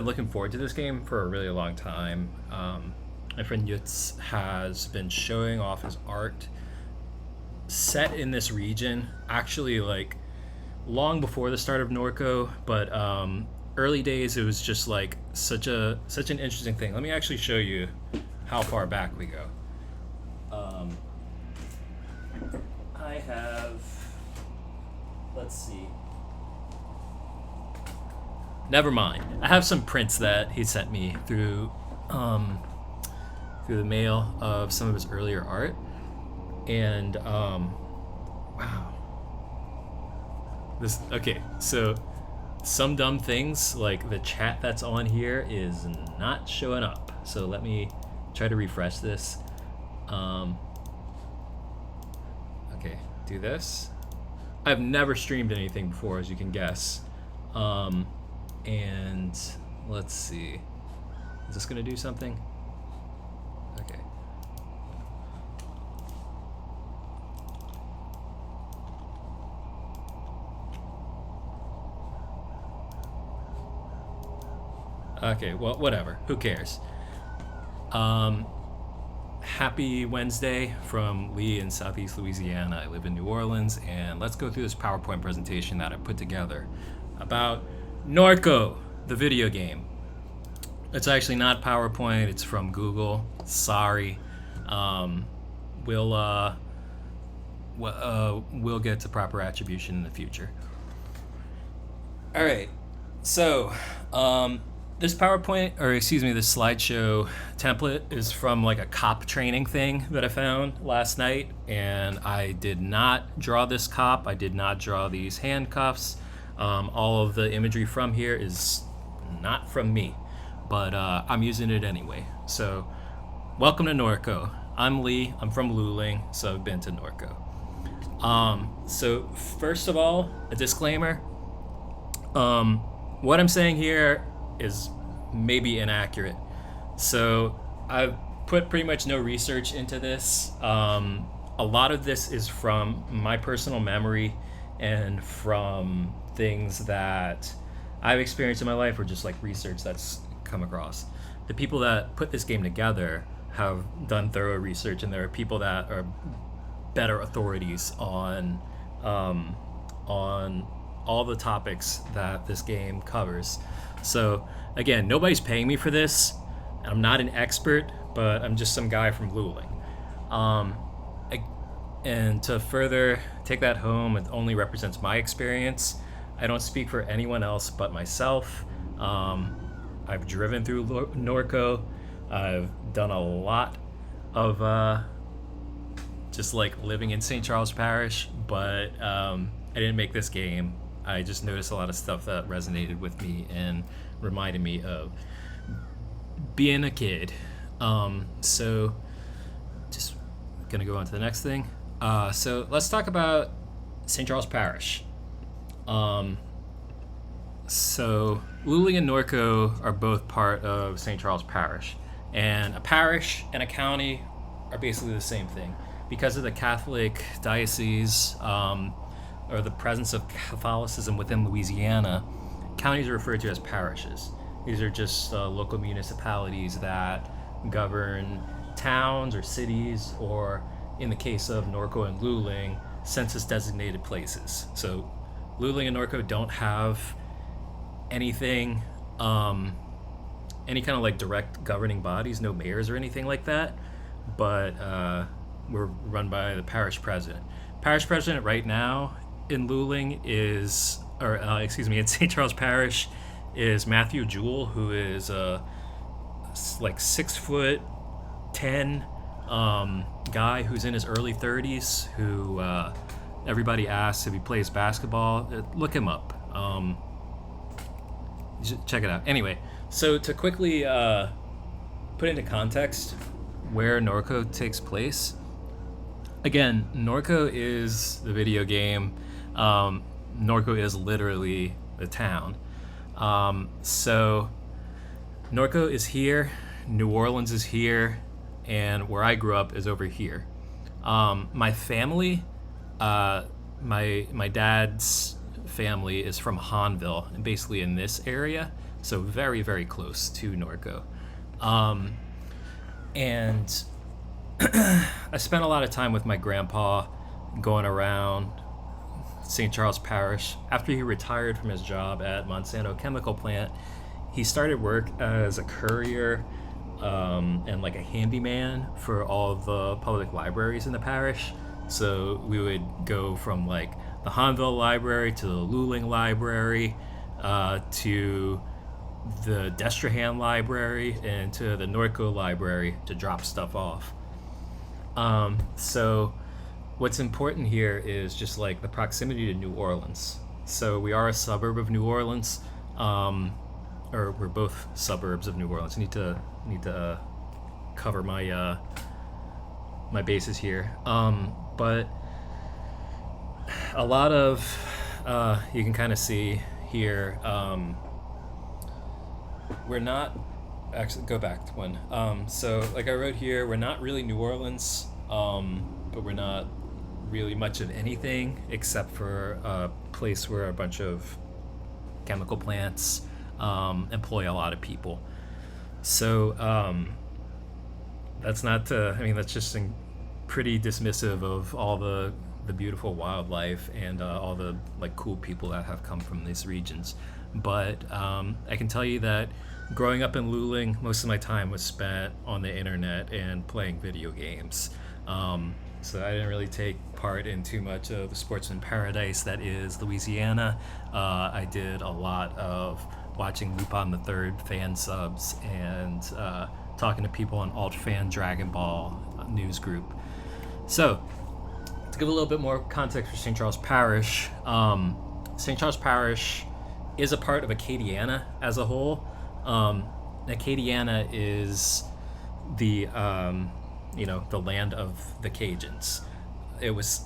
Looking forward to this game for a really long time. My friend Yutz has been showing off his art set in this region, actually, like long before the start of Norco, but early days it was just like such an interesting thing. Let me actually show you how far back we go. Um, I have, let's see. Never mind. I have some prints that he sent me through the mail of some of his earlier art, and wow, this okay. So some dumb things like the chat that's on here is not showing up. So let me try to refresh this. Um, okay, do this. I've never streamed anything before, as you can guess. And let's see. Is this gonna do something? Okay. Okay, well, whatever. Who cares? Happy Wednesday from Lee in Southeast Louisiana. I live in New Orleans, and let's go through this PowerPoint presentation that I put together about Norco, the video game. It's actually not PowerPoint, it's from Google. Sorry. Um, we'll, uh, we'll get to proper attribution in the future. All right. So, this PowerPoint, or excuse me, this slideshow template is from like a cop training thing that I found last night, and I did not draw this cop. I did not draw these handcuffs. All of the imagery from here is not from me, but I'm using it anyway. So, welcome to Norco. I'm Lee. I'm from Luling, so I've been to Norco. So first of all, a disclaimer. What I'm saying here is maybe inaccurate. So I've put pretty much no research into this. A lot of this is from my personal memory and from things that I've experienced in my life, or just like research that's come across. The people that put this game together have done thorough research, and there are people that are better authorities on all the topics that this game covers. So again, nobody's paying me for this. I'm not an expert, but I'm just some guy from Luling. And to further take that home, it only represents my experience. I don't speak for anyone else but myself. I've driven through Norco. I've done a lot of just like living in St. Charles Parish, but I didn't make this game. I just noticed a lot of stuff that resonated with me and reminded me of being a kid. So just gonna go on to the next thing. So let's talk about St. Charles Parish. So Luling and Norco are both part of St. Charles Parish, and a parish and a county are basically the same thing because of the Catholic diocese, or the presence of Catholicism within Louisiana. Counties are referred to as parishes. These are just local municipalities that govern towns or cities, or in the case of Norco and Luling, census designated places. So Luling and Norco don't have anything, any kind of like direct governing bodies, no mayors or anything like that, but we're run by the parish president. Parish president right now in Luling is, or in St. Charles Parish, is Matthew Jewell, who is like 6'10" guy who's in his early 30s, who everybody asks if he plays basketball. Look him up. Check it out. Anyway, so to quickly put into context where Norco takes place, again, Norco is the video game. Norco is literally the town. So Norco is here, New Orleans is here, and where I grew up is over here. My family, my dad's family is from Hanville, and basically in this area. so very, very close to Norco. Um, and I spent a lot of time with my grandpa going around St. Charles Parish. After he retired from his job at Monsanto Chemical Plant, he started work as a courier and like a handyman for all of the public libraries in the parish. So we would go from like the Hanville Library to the Luling Library to the Destrehan Library and to the Norco Library to drop stuff off. So what's important here is just like the proximity to New Orleans. So we are a suburb of New Orleans, or we're both suburbs of New Orleans. I need to cover my my bases here. But a lot of you can kind of see here. We're not actually go back to one. So like I wrote here, we're not really New Orleans, but we're not really much of anything except for a place where a bunch of chemical plants employ a lot of people. So that's not to, I mean, that's just pretty dismissive of all the beautiful wildlife and all the like cool people that have come from these regions. But I can tell you that growing up in Luling, most of my time was spent on the internet and playing video games. So I didn't really take part in too much of the sportsman paradise that is Louisiana. I did a lot of watching Lupin the Third fan subs and talking to people on Alt Fan Dragon Ball news group. So to give a little bit more context for St. Charles Parish, St. Charles Parish is a part of Acadiana as a whole. Acadiana is the the land of the Cajuns. It was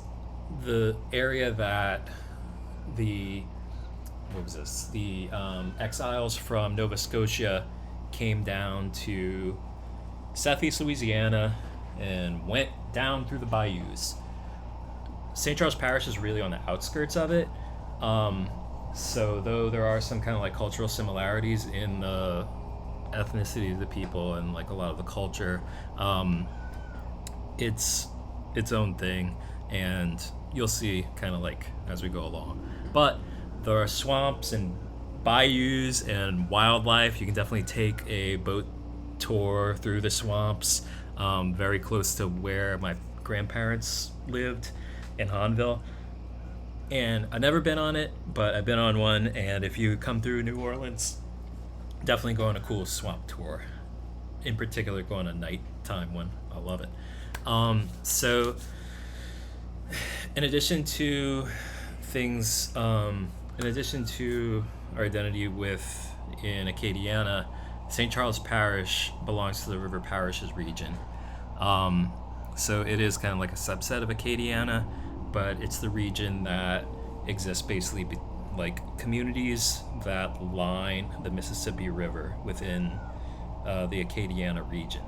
the area that the exiles from Nova Scotia came down to southeast Louisiana and went down through the bayous. St. Charles Parish is really on the outskirts of it. So though there are some kind of like cultural similarities in the ethnicity of the people and like a lot of the culture, it's its own thing, and you'll see kind of like as we go along. But there are swamps and bayous and wildlife. You can definitely take a boat tour through the swamps, very close to where my grandparents lived in Hanville. And I've never been on it, but I've been on one. And if you come through New Orleans, definitely go on a cool swamp tour. In particular, go on a nighttime one. I love it. So, in addition to things, in addition to our identity in Acadiana, St. Charles Parish belongs to the River Parishes region. So it is kind of like a subset of Acadiana, but it's the region that exists basically like communities that line the Mississippi River within the Acadiana region.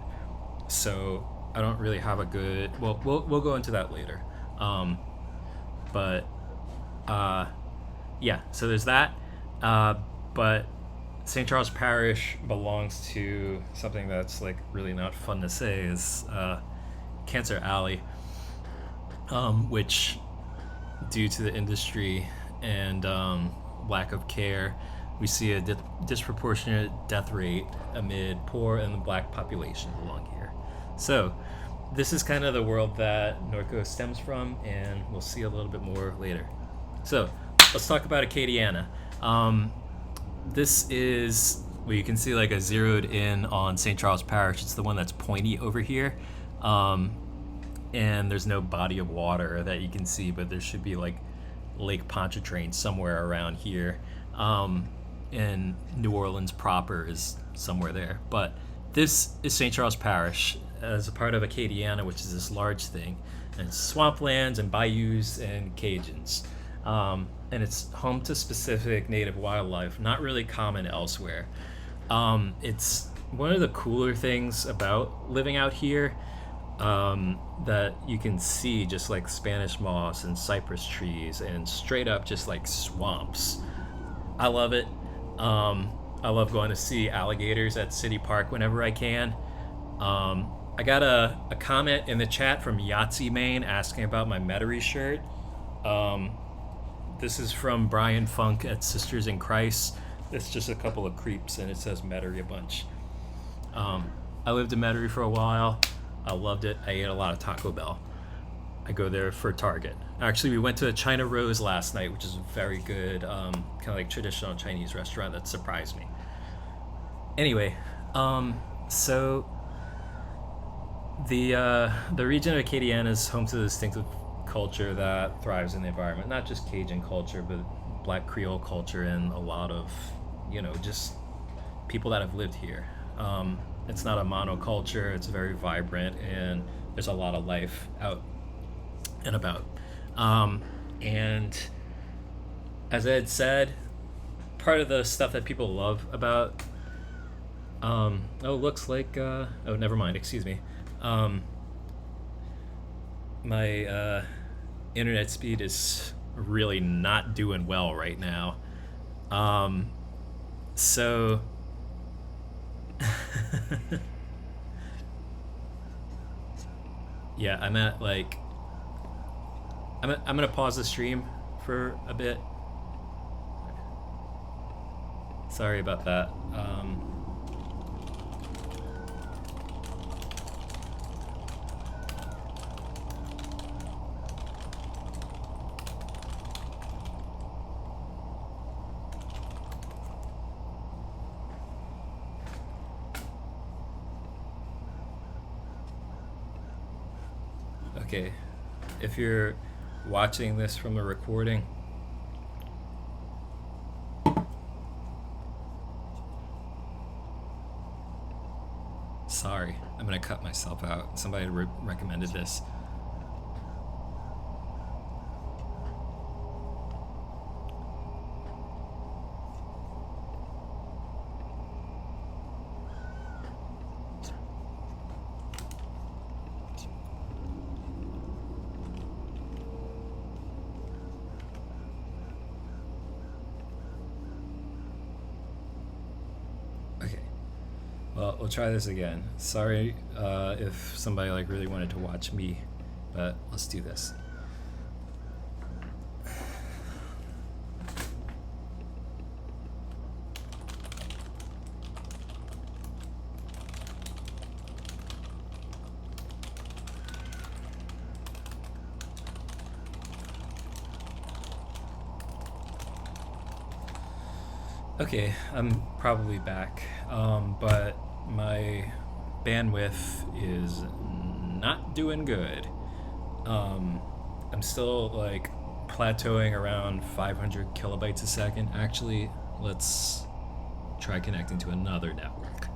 So I don't really have a good, well, we'll go into that later. Yeah, so there's that. But St. Charles Parish belongs to something that's like really not fun to say is Cancer Alley, which due to the industry and lack of care, we see a disproportionate death rate amid poor and black populations along here. So this is kind of the world that Norco stems from, and we'll see a little bit more later. So let's talk about Acadiana. This is where you can see like a zeroed in on St. Charles Parish. It's the one that's pointy over here. And there's no body of water that you can see, but there should be like Lake Pontchartrain somewhere around here. And New Orleans proper is somewhere there. But this is St. Charles Parish as a part of Acadiana, which is this large thing. And it's swamplands and bayous and Cajuns. And it's home to specific native wildlife, not really common elsewhere. It's one of the cooler things about living out here, that you can see just like Spanish moss and cypress trees and straight up just like swamps. I love it. I love going to see alligators at City Park whenever I can. I got a comment in the chat from Yahtzee Maine asking about my Metairie shirt. This is from Brian Funk at Sisters in Christ. It's just a couple of creeps and it says Metairie a bunch. I lived in Metairie for a while. I loved it. I ate a lot of Taco Bell. I go there for Target. Actually, we went to a China Rose last night, which is a very good, kind of like traditional Chinese restaurant that surprised me. Anyway, so the region of Acadiana is home to the distinctive culture that thrives in the environment. Not just Cajun culture, but Black Creole culture and a lot of, just people that have lived here. It's not a monoculture. It's very vibrant, and there's a lot of life out and about. And as I had said, part of the stuff that people love about looks like never mind, excuse me. My internet speed is really not doing well right now. So yeah, I'm gonna pause the stream for a bit. Sorry about that. Okay, if you're watching this from a recording, sorry, I'm gonna cut myself out. Somebody recommended this. Well, we'll try this again. Sorry if somebody really wanted to watch me, but let's do this. Okay, I'm probably back, but my bandwidth is not doing good. I'm still plateauing around 500 kilobytes a second. Actually, let's try connecting to another network.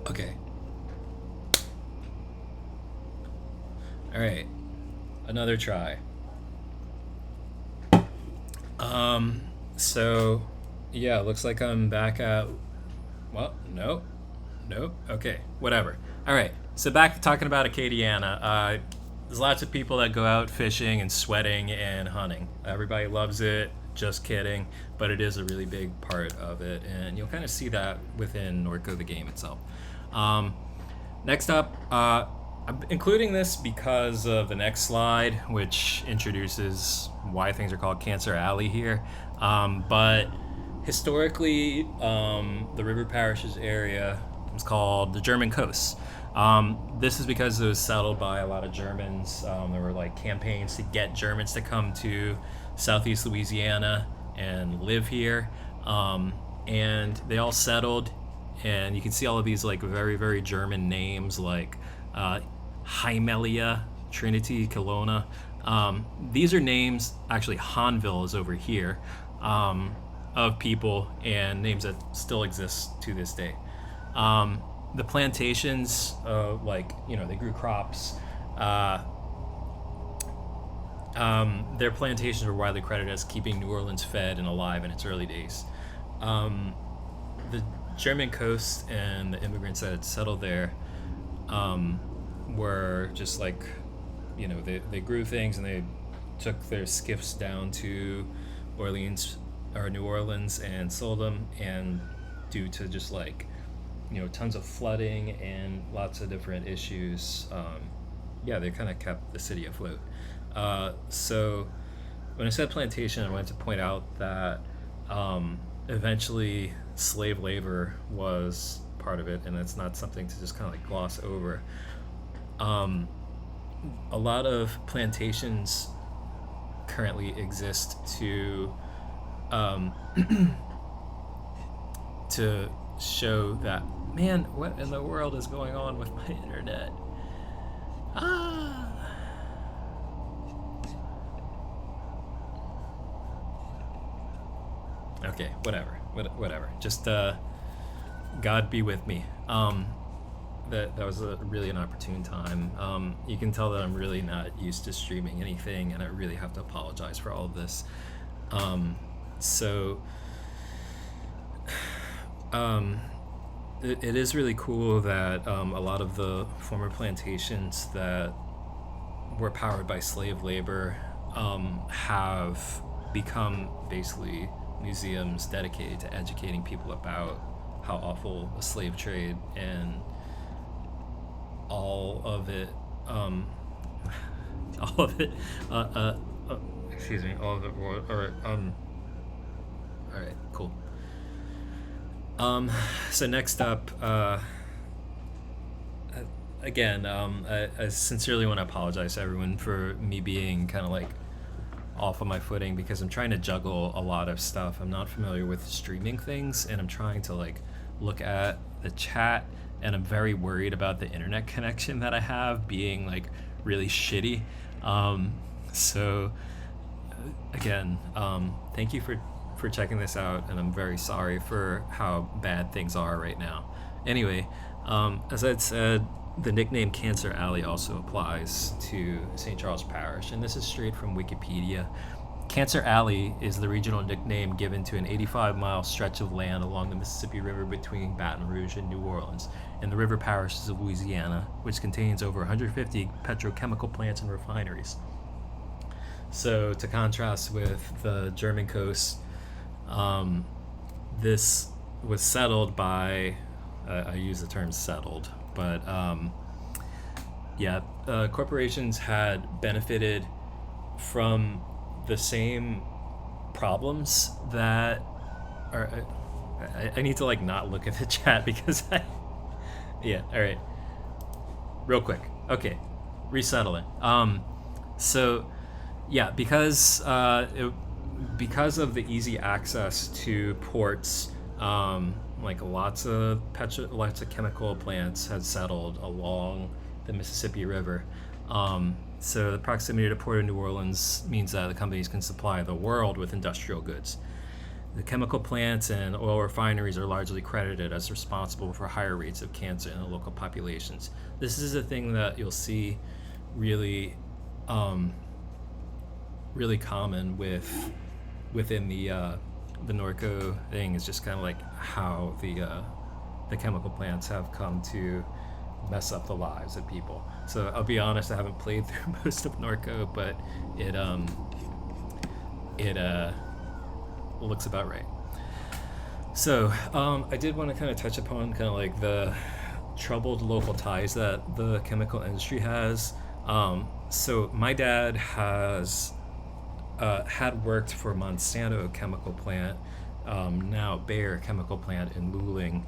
Okay. All right. Another try. So yeah, looks like I'm back at, well, no. Okay, whatever. All right. So back to talking about Acadiana. There's lots of people that go out fishing and sweating and hunting. Everybody loves it. Just kidding. But it is a really big part of it, and you'll kind of see that within Norco, the game itself. Next up, I'm including this because of the next slide, which introduces why things are called Cancer Alley here. But historically, the river parishes area was called the German Coast. This is because it was settled by a lot of Germans. There were campaigns to get Germans to come to Southeast Louisiana and live here. And they all settled, and you can see all of these very, very German names Hymelia, Trinity, Kelowna. These are names, actually, Hanville is over here, of people and names that still exist to this day. The plantations, they grew crops. Their plantations were widely credited as keeping New Orleans fed and alive in its early days. The German coast and the immigrants that had settled there were just like, they grew things and they took their skiffs down to New Orleans and sold them. And due to just tons of flooding and lots of different issues, they kind of kept the city afloat. So when I said plantation, I wanted to point out that eventually slave labor was part of it, and it's not something to just kind of gloss over. A lot of plantations currently exist to to show that, man, what in the world is going on with my internet? Okay, whatever. Just God be with me. That was really an opportune time. You can tell that I'm really not used to streaming anything, and I really have to apologize for all of this. It is really cool that a lot of the former plantations that were powered by slave labor have become basically museums dedicated to educating people about how awful the slave trade and all of it all right, cool. So next up, again, I sincerely want to apologize to everyone for me being kind of off of my footing, because I'm trying to juggle a lot of stuff. I'm not familiar with streaming things, and I'm trying to look at the chat, and I'm very worried about the internet connection that I have being really shitty. So again, thank you for checking this out, and I'm very sorry for how bad things are right now. Anyway, as I'd said, the nickname Cancer Alley also applies to St. Charles Parish, and this is straight from Wikipedia. Cancer Alley is the regional nickname given to an 85-mile stretch of land along the Mississippi River between Baton Rouge and New Orleans, in the river parishes of Louisiana, which contains over 150 petrochemical plants and refineries. So, to contrast with the German coast, this was settled by, I use the term settled, but corporations had benefited from the same problems that are. I need to not look at the chat because all right, real quick. Okay, resettling. Because of the easy access to ports, lots of chemical plants had settled along the Mississippi River. So the proximity to Port of New Orleans means that the companies can supply the world with industrial goods. The chemical plants and oil refineries are largely credited as responsible for higher rates of cancer in the local populations. This is a thing that you'll see really, really common within the Norco thing. Is just kind of how the chemical plants have come to mess up the lives of people. So I'll be honest, I haven't played through most of Norco, but it looks about right. So I did want to kind of touch upon the troubled local ties that the chemical industry has. So my dad has had worked for Monsanto chemical plant, now Bayer chemical plant in Luling,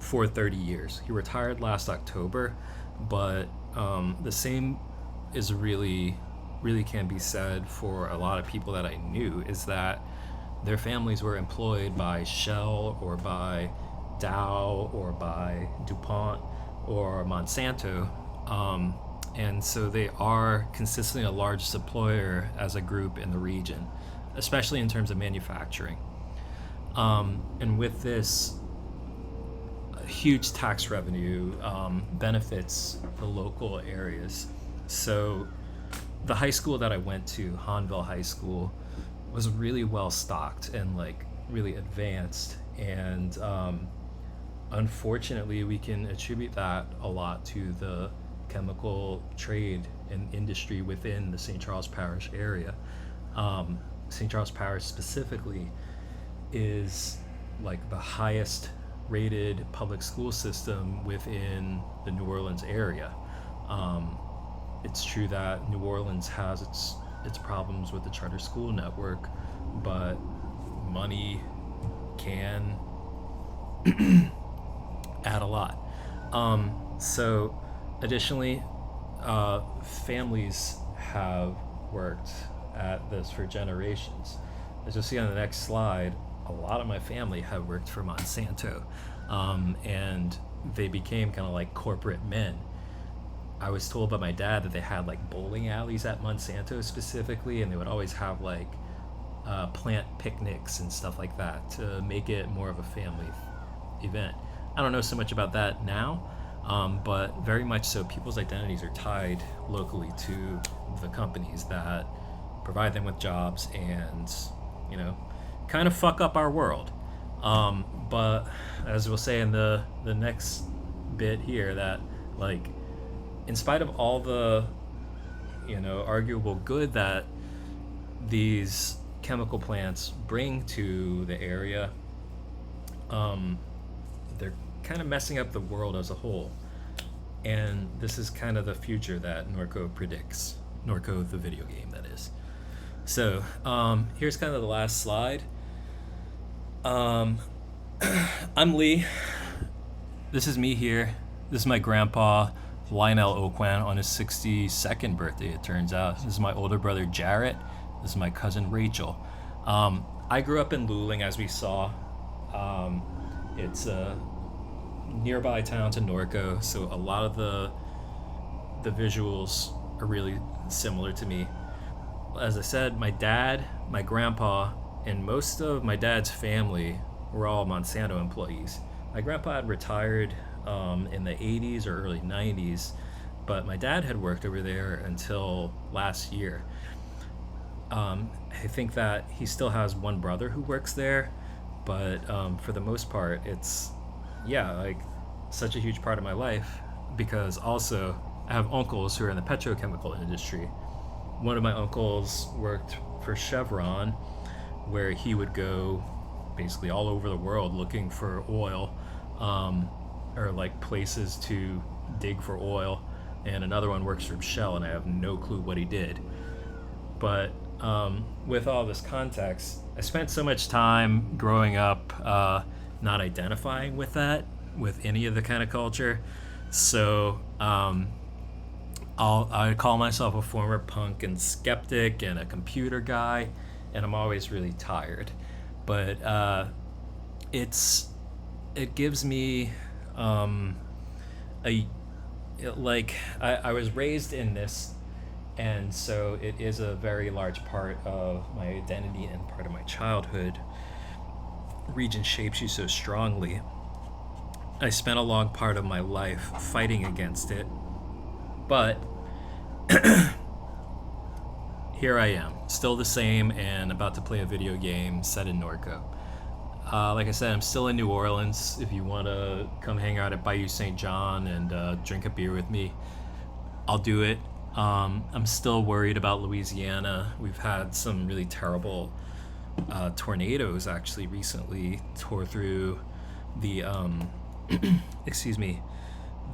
for 30 years. He retired last October, but the same is really can be said for a lot of people that I knew, is that their families were employed by Shell or by Dow or by DuPont or Monsanto And so they are consistently a large employer as a group in the region, especially in terms of manufacturing. And with this, huge tax revenue benefits the local areas. So the high school that I went to, Hanville High School, was really well stocked and like really advanced. And unfortunately, we can attribute that a lot to the chemical trade and industry within the St. Charles Parish area. St. Charles Parish specifically is like the highest rated public school system within the New Orleans area. It's true that New Orleans has its problems with the charter school network, but money can add a lot. So additionally, families have worked at this for generations. As you'll see on the next slide, a lot of my family have worked for Monsanto, and they became kind of like corporate men. I was told by my dad that they had like bowling alleys at Monsanto specifically, and they would always have like plant picnics and stuff like that to make it more of a family event. I don't know so much about that now, but very much so people's identities are tied locally to the companies that provide them with jobs and, you know, kind of fuck up our world. But as we'll say in the next bit here, that like in spite of all the, you know, arguable good that these chemical plants bring to the area, they're kind of messing up the world as a whole. And this is kind of the future that Norco predicts. Norco, the video game, that is. So here's kind of the last slide. I'm Lee. This is me here. This is my grandpa, Lionel Oquan, on his 62nd birthday, it turns out. This is my older brother, Jarrett. This is my cousin, Rachel. I grew up in Luling, as we saw. It's a nearby town to Norco, so a lot of the visuals are really similar to me. As I said, my dad, my grandpa, and most of my dad's family were all Monsanto employees. My grandpa had retired in the 80s or early 90s, but my dad had worked over there until last year. I think that he still has one brother who works there, but for the most part, it's, yeah, like such a huge part of my life, because also I have uncles who are in the petrochemical industry. One of my uncles worked for Chevron, where he would go basically all over the world looking for oil, or like places to dig for oil. And another one works for Shell, and I have no clue what he did. But with all this context, I spent so much time growing up not identifying with that, with any of the kind of culture. So I call myself a former punk and skeptic and a computer guy, and I'm always really tired. But it gives me I was raised in this, and so it is a very large part of my identity and part of my childhood. Region shapes you so strongly. I spent a long part of my life fighting against it, but here I am, still the same, and about to play a video game set in Norco. Like I said, I'm still in New Orleans. If you want to come hang out at Bayou St. John and drink a beer with me, I'll do it. I'm still worried about Louisiana. We've had some really terrible tornadoes actually recently tore through the excuse me,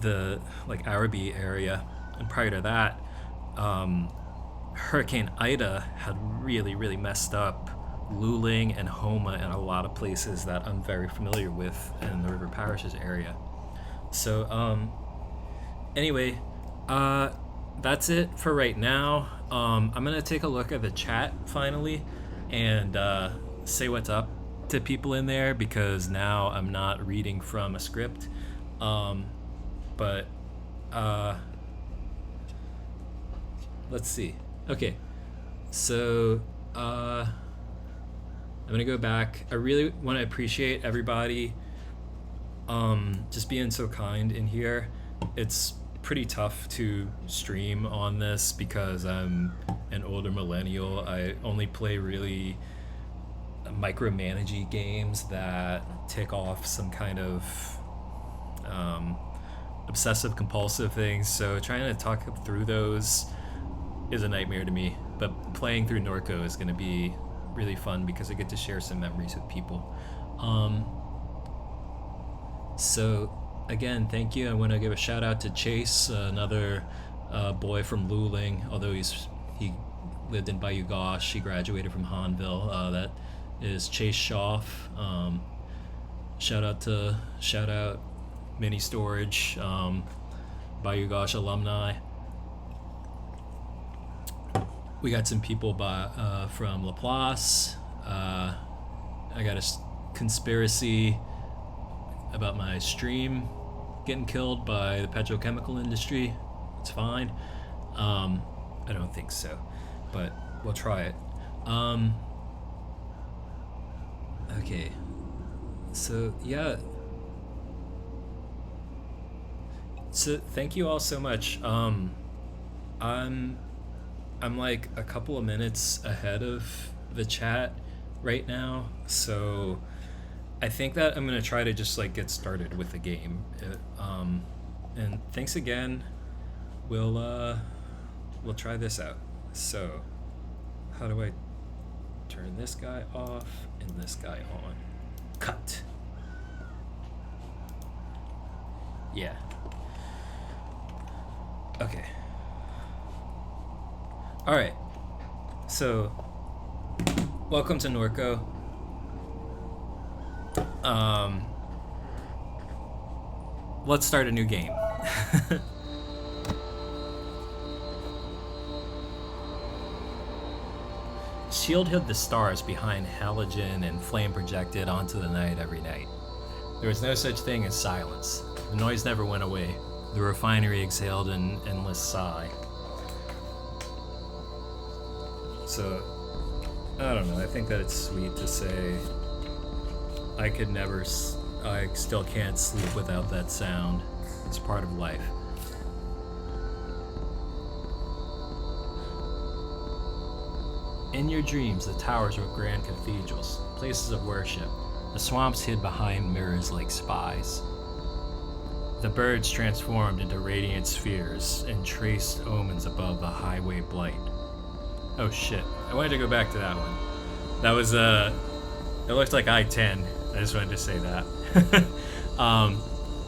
the like Arabi area, and prior to that, Hurricane Ida had really messed up Luling and Homa and a lot of places that I'm very familiar with in the River Parishes area. So anyway, that's it for right now. I'm gonna take a look at the chat finally and say what's up to people in there, because now I'm not reading from a script. But let's see. Okay, so I'm gonna go back. I really want to appreciate everybody just being so kind in here. It's pretty tough to stream on this because I'm an older millennial. I only play really micromanagey games that tick off some kind of obsessive compulsive things. So trying to talk through those is a nightmare to me. But playing through Norco is going to be really fun because I get to share some memories with people. So again, thank you. I want to give a shout out to Chase, another boy from Luling, although he lived in Bayou Gauche. He graduated from Hanville. That is Chase Schaff. Shout out Mini Storage, Bayou Gauche alumni. We got some people from Laplace. I got a conspiracy about my stream getting killed by the petrochemical industry. It's fine. I don't think so, but we'll try it. Okay. So yeah. So thank you all so much. I'm like a couple of minutes ahead of the chat right now, so I think that I'm gonna try to just like get started with the game. And thanks again. We'll try this out. So, how do I turn this guy off and this guy on? Cut. Yeah. Okay. All right. So, welcome to Norco. Let's start a new game. Shield hid the stars behind halogen and flame projected onto the night every night. There was no such thing as silence. The noise never went away. The refinery exhaled an endless sigh. So, I don't know, I think that it's sweet to say I still can't sleep without that sound. It's part of life. In your dreams, the towers were grand cathedrals, places of worship. The swamps hid behind mirrors like spies. The birds transformed into radiant spheres and traced omens above the highway blight. Oh shit, I wanted to go back to that one. That was, it looked like I-10. I just wanted to say that.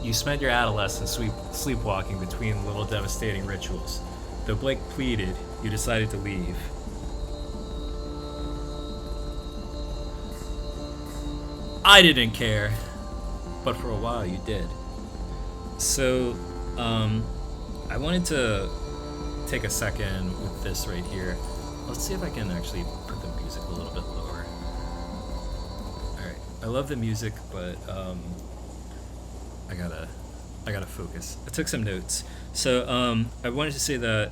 You spent your adolescence sleepwalking between little devastating rituals. Though Blake pleaded, you decided to leave. I didn't care, but for a while you did. So, I wanted to take a second with this right here. Let's see if I can actually put the music a little bit lower. Alright, I love the music, but I gotta focus. I took some notes. So, I wanted to say that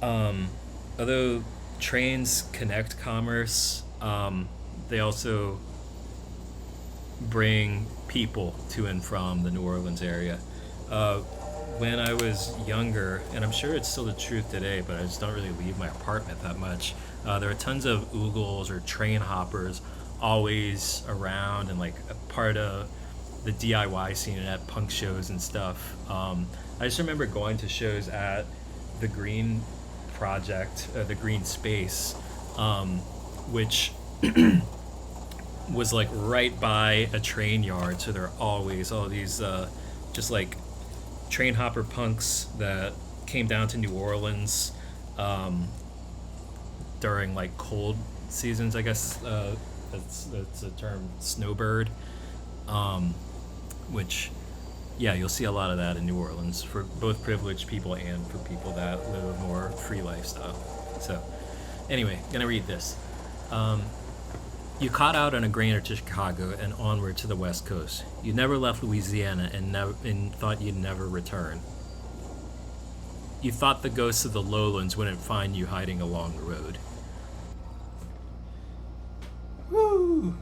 although trains connect commerce, they also bring people to and from the New Orleans area. When I was younger, and I'm sure it's still the truth today, but I just don't really leave my apartment that much, there are tons of oogles or train hoppers always around and like a part of the DIY scene and at punk shows and stuff. I just remember going to shows at the Green Project, the Green Space, which was like right by a train yard, so there are always all these just like train hopper punks that came down to New Orleans during like cold seasons, I guess. That's a term, snowbird, which you'll see a lot of that in New Orleans for both privileged people and for people that live a more free lifestyle. So anyway, gonna read this. You caught out on a grainer to Chicago and onward to the West Coast. You never left Louisiana and thought you'd never return. You thought the ghosts of the lowlands wouldn't find you hiding along the road. Woo!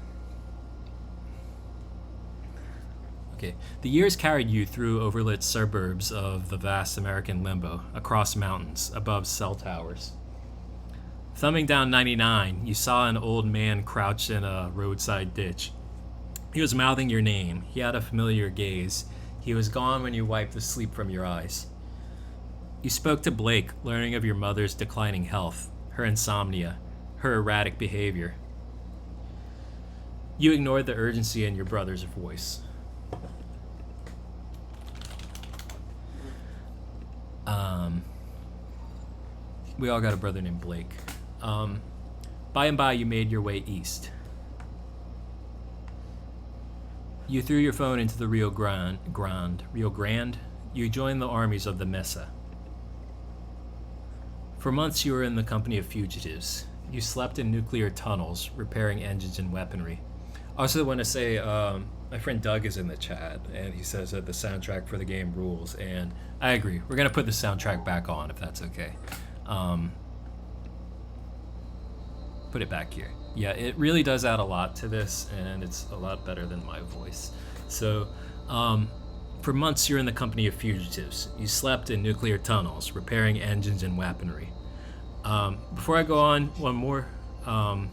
Okay. The years carried you through overlit suburbs of the vast American limbo, across mountains, above cell towers. Thumbing down 99, you saw an old man crouched in a roadside ditch. He was mouthing your name. He had a familiar gaze. He was gone when you wiped the sleep from your eyes. You spoke to Blake, learning of your mother's declining health, her insomnia, her erratic behavior. You ignored the urgency in your brother's voice. We all got a brother named Blake. By and by, you made your way east. You threw your phone into the Rio Grande. You joined the armies of the Mesa. For months, you were in the company of fugitives. You slept in nuclear tunnels, repairing engines and weaponry. I also want to say, my friend Doug is in the chat, and he says that the soundtrack for the game rules, and I agree. We're going to put the soundtrack back on, if that's okay. Put it back here. Yeah, it really does add a lot to this, and it's a lot better than my voice. So, for months, you're in the company of fugitives. You slept in nuclear tunnels, repairing engines and weaponry. Before I go on, one more, I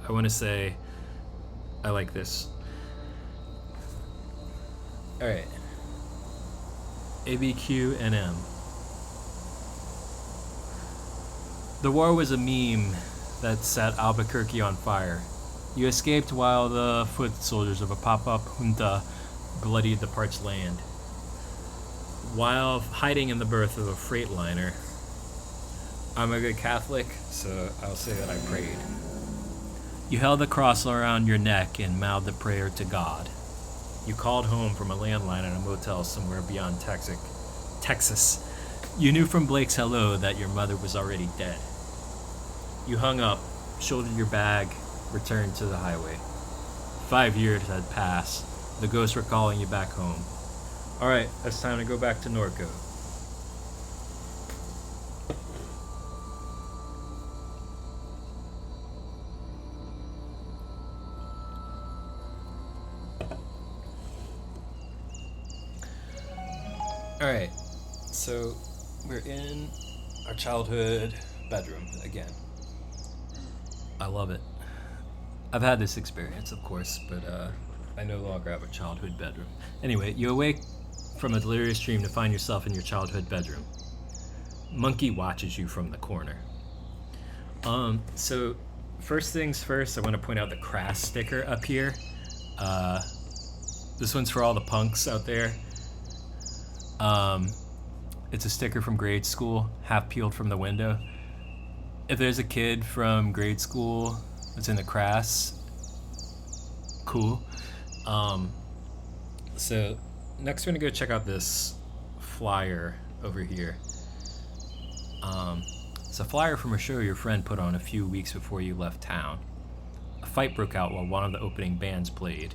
want to say I like this. All right. ABQNM. The war was a meme that set Albuquerque on fire. You escaped while the foot soldiers of a pop-up junta bloodied the parched land. While hiding in the berth of a freightliner, I'm a good Catholic, so I'll say that I prayed. You held the cross around your neck and mouthed a prayer to God. You called home from a landline in a motel somewhere beyond Texas. You knew from Blake's hello that your mother was already dead. You hung up, shouldered your bag, returned to the highway. 5 years had passed. The ghosts were calling you back home. Alright, it's time to go back to Norco. Alright, so we're in our childhood bedroom again. I love it. I've had this experience, of course, but I no longer have a childhood bedroom. Anyway, you awake from a delirious dream to find yourself in your childhood bedroom. Monkey watches you from the corner. So first things first, I want to point out the crass sticker up here. This one's for all the punks out there. It's a sticker from grade school, half peeled from the window. If there's a kid from grade school that's in the crass, cool. So next we're gonna go check out this flyer over here. It's a flyer from a show your friend put on a few weeks before you left town. A fight broke out while one of the opening bands played.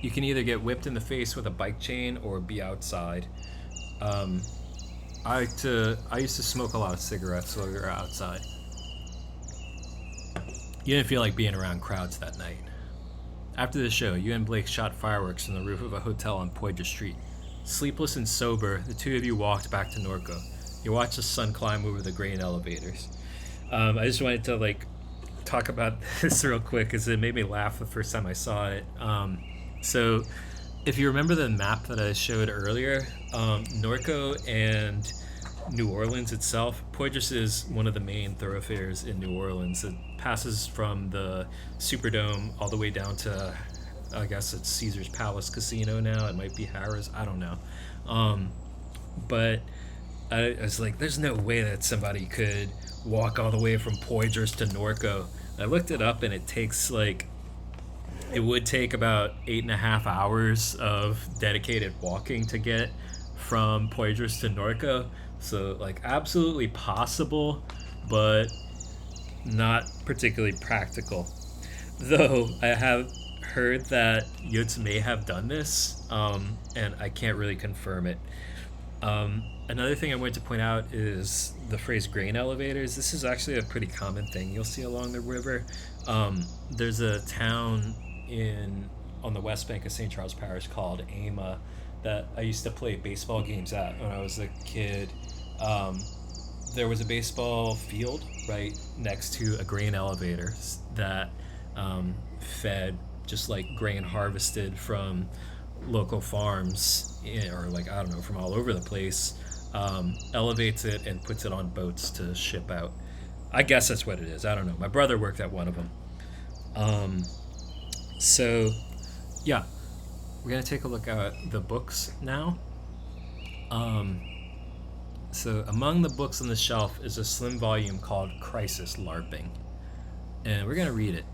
You can either get whipped in the face with a bike chain or be outside. I used to smoke a lot of cigarettes while we were outside. You didn't feel like being around crowds that night. After the show, you and Blake shot fireworks on the roof of a hotel on Poydras Street. Sleepless and sober, the two of you walked back to Norco. You watched the sun climb over the grain elevators. I just wanted to talk about this real quick because it made me laugh the first time I saw it. So if you remember the map that I showed earlier, Norco and New Orleans itself, Poydras is one of the main thoroughfares in New Orleans. It passes from the Superdome all the way down to, I guess it's Caesar's Palace Casino now. It might be Harrah's. I don't know. But I was like, there's no way that somebody could walk all the way from Poydras to Norco. I looked it up and it takes it would take about 8.5 hours of dedicated walking to get from Poydras to Norco. So absolutely possible, but not particularly practical. Though I have heard that Yutz may have done this, and I can't really confirm it. Another thing I wanted to point out is the phrase grain elevators. This is actually a pretty common thing you'll see along the river. There's a town in on the west bank of St. Charles Parish called Ama that I used to play baseball games at when I was a kid. There was a baseball field right next to a grain elevator that fed just like grain harvested from local farms, or like I don't know, from all over the place, elevates it and puts it on boats to ship out. I guess that's what it is. I don't know. My brother worked at one of them. So yeah, we're gonna take a look at the books now. So among the books on the shelf is a slim volume called Crisis LARPing, and we're gonna read it.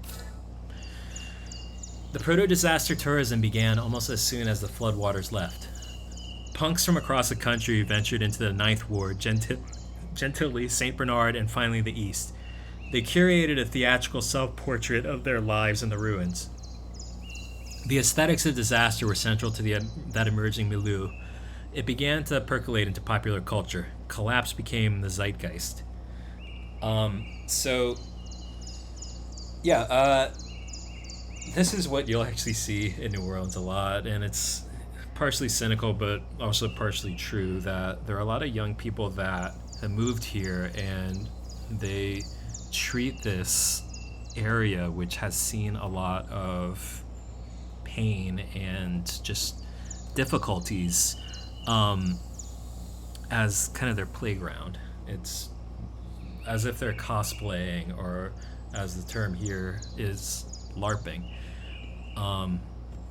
The proto-disaster tourism began almost as soon as the floodwaters left. Punks from across the country ventured into the Ninth Ward, Gentilly, St. Bernard, and finally the East. They curated a theatrical self-portrait of their lives in the ruins. The aesthetics of disaster were central to that emerging milieu. It began to percolate into popular culture. Collapse became the zeitgeist. This is what you'll actually see in New Orleans a lot, and it's partially cynical but also partially true that there are a lot of young people that have moved here and they treat this area, which has seen a lot of pain and just difficulties, as kind of their playground. It's as if they're cosplaying, or as the term here is, LARPing.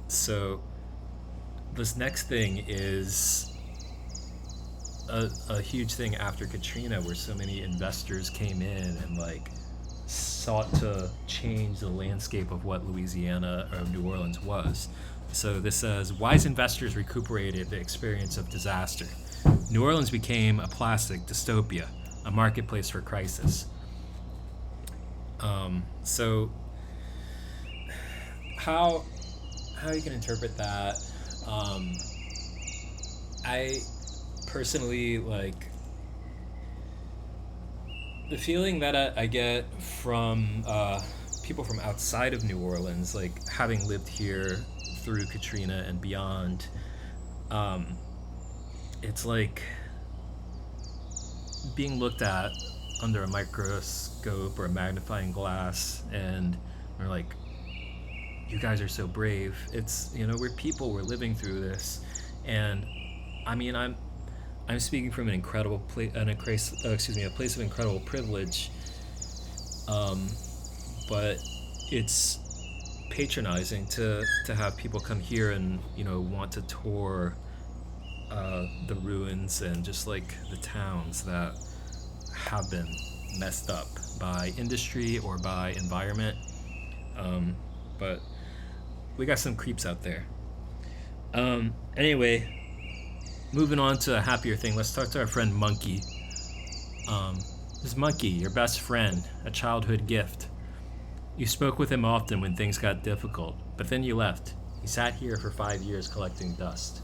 So this next thing is a huge thing after Katrina, where so many investors came in and like sought to change the landscape of what Louisiana or New Orleans was. So this says, wise investors recuperated the experience of disaster. New Orleans became a plastic dystopia, a marketplace for crisis. So how you can interpret that? I personally like the feeling that I get from people from outside of New Orleans, like having lived here through Katrina and beyond. It's like being looked at under a microscope or a magnifying glass, and we're like, you guys are so brave. It's, we're people, we're living through this. And I mean, I'm speaking from an incredible place, a place of incredible privilege. But it's patronizing to have people come here and, want to tour the ruins and just like the towns that have been messed up by industry or by environment. But we got some creeps out there. Anyway, moving on to a happier thing, let's talk to our friend Monkey. This Monkey, your best friend, a childhood gift. You spoke with him often when things got difficult, but then you left. He sat here for 5 years collecting dust.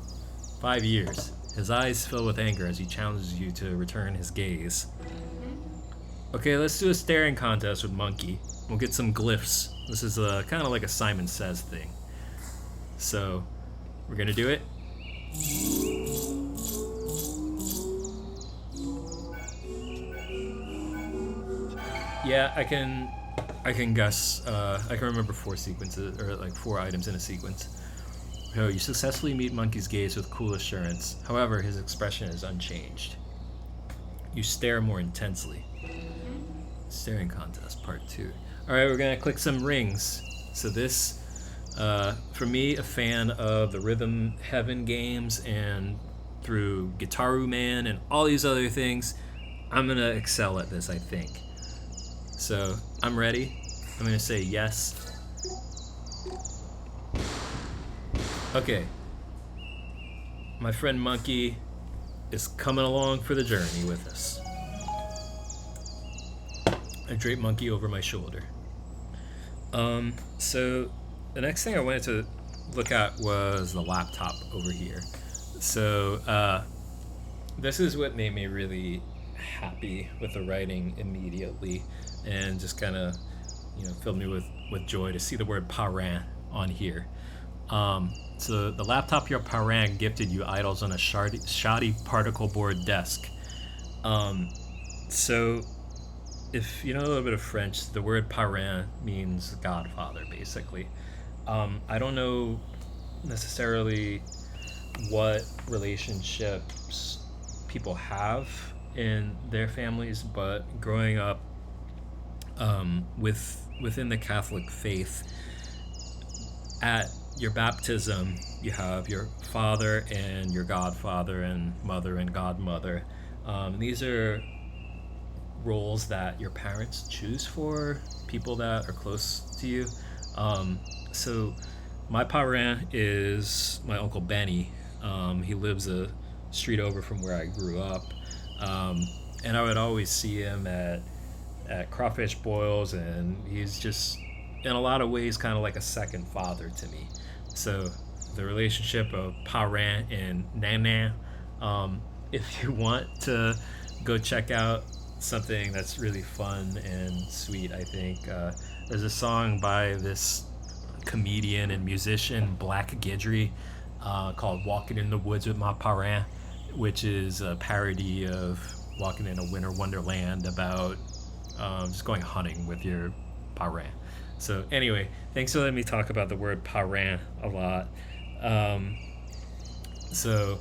5 years. His eyes fill with anger as he challenges you to return his gaze. Okay, let's do a staring contest with Monkey. We'll get some glyphs. This is kind of like a Simon Says thing. So, we're gonna do it. Yeah, I can guess. I can remember 4 sequences, or like 4 items in a sequence. So you successfully meet Monkey's gaze with cool assurance. However, his expression is unchanged. You stare more intensely. Staring contest, part 2. All right, we're gonna click some rings. So this, for me, a fan of the Rhythm Heaven games and through Guitaru Man and all these other things, I'm gonna excel at this, I think. So I'm ready. I'm gonna say yes. Okay. My friend Monkey is coming along for the journey with us. I drape Monkey over my shoulder. So the next thing I wanted to look at was the laptop over here. So this is what made me really happy with the writing immediately, and just kind of filled me with joy to see the word parent on here. So the laptop your parent gifted you idles on a shoddy particle board desk. So if you know a little bit of French, the word parent means godfather, basically. I don't know necessarily what relationships people have in their families, but growing up within the Catholic faith, at your baptism, you have your father and your godfather and mother and godmother. These are roles that your parents choose for people that are close to you. So my parent is my Uncle Benny. He lives a street over from where I grew up. And I would always see him at crawfish boils, and he's just, in a lot of ways, kind of like a second father to me. So the relationship of parent and nana, if you want to go check out something that's really fun and sweet, I think there's a song by this comedian and musician Black Gidry called "Walking in the Woods with My Parent," which is a parody of walking in a winter wonderland about just going hunting with your parent. So anyway, thanks for letting me talk about the word parent a lot. So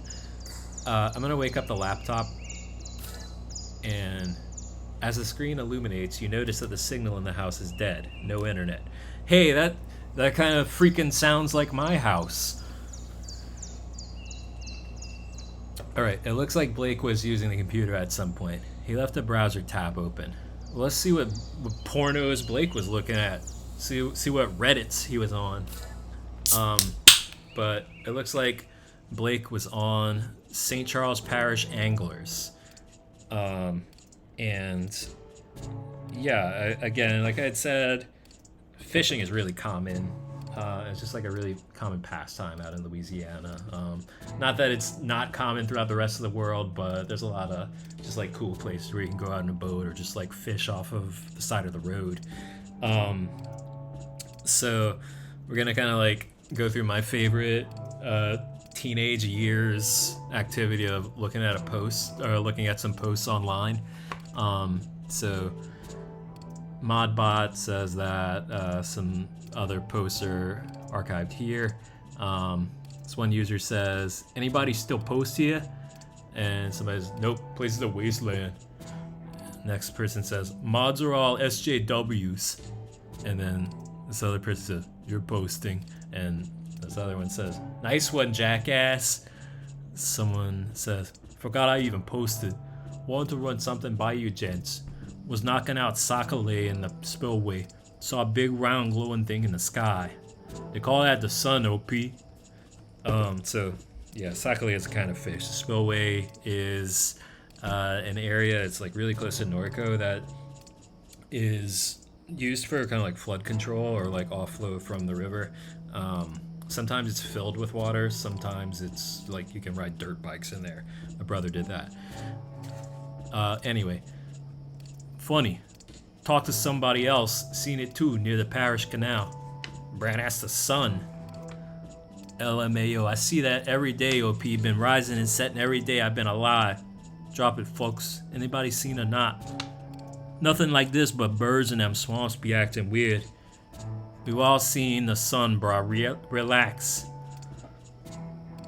I'm gonna wake up the laptop, and as the screen illuminates, you notice that the signal in the house is dead. No internet. Hey, that kind of freaking sounds like my house. Alright, it looks like Blake was using the computer at some point. He left the browser tab open. Well, let's see what pornos Blake was looking at. See what Reddits he was on. But it looks like Blake was on St. Charles Parish Anglers. And yeah, again, like I had said, fishing is really common. It's just like a really common pastime out in Louisiana. Not that it's not common throughout the rest of the world, but there's a lot of just like cool places where you can go out in a boat or just like fish off of the side of the road. So we're gonna kind of like go through my favorite teenage years activity of looking at a post or looking at some posts online. So Modbot says that some other posts are archived here. This one user says, anybody still post here? And somebody says, nope, place is a wasteland. Next person says, mods are all SJWs. And then this other person says, you're posting. And this other one says, nice one, jackass. Someone says, forgot I even posted. Wanted to run something by you gents. Was knocking out Sakale in the spillway. Saw a big round glowing thing in the sky. They call that the sun, OP. So yeah, Sakale is a kind of fish. The spillway is an area, it's like really close to Norco, that is used for kind of like flood control or like offload from the river. Sometimes it's filled with water, sometimes it's like you can ride dirt bikes in there. My brother did that. Anyway, funny. Talked to somebody else, seen it too, near the parish canal. Brad asked the sun. LMAO, I see that every day, OP. Been rising and setting every day I've been alive. Drop it, folks. Anybody seen or not? Nothing like this but birds in them swamps be acting weird. We've all seen the sun, brah. Relax.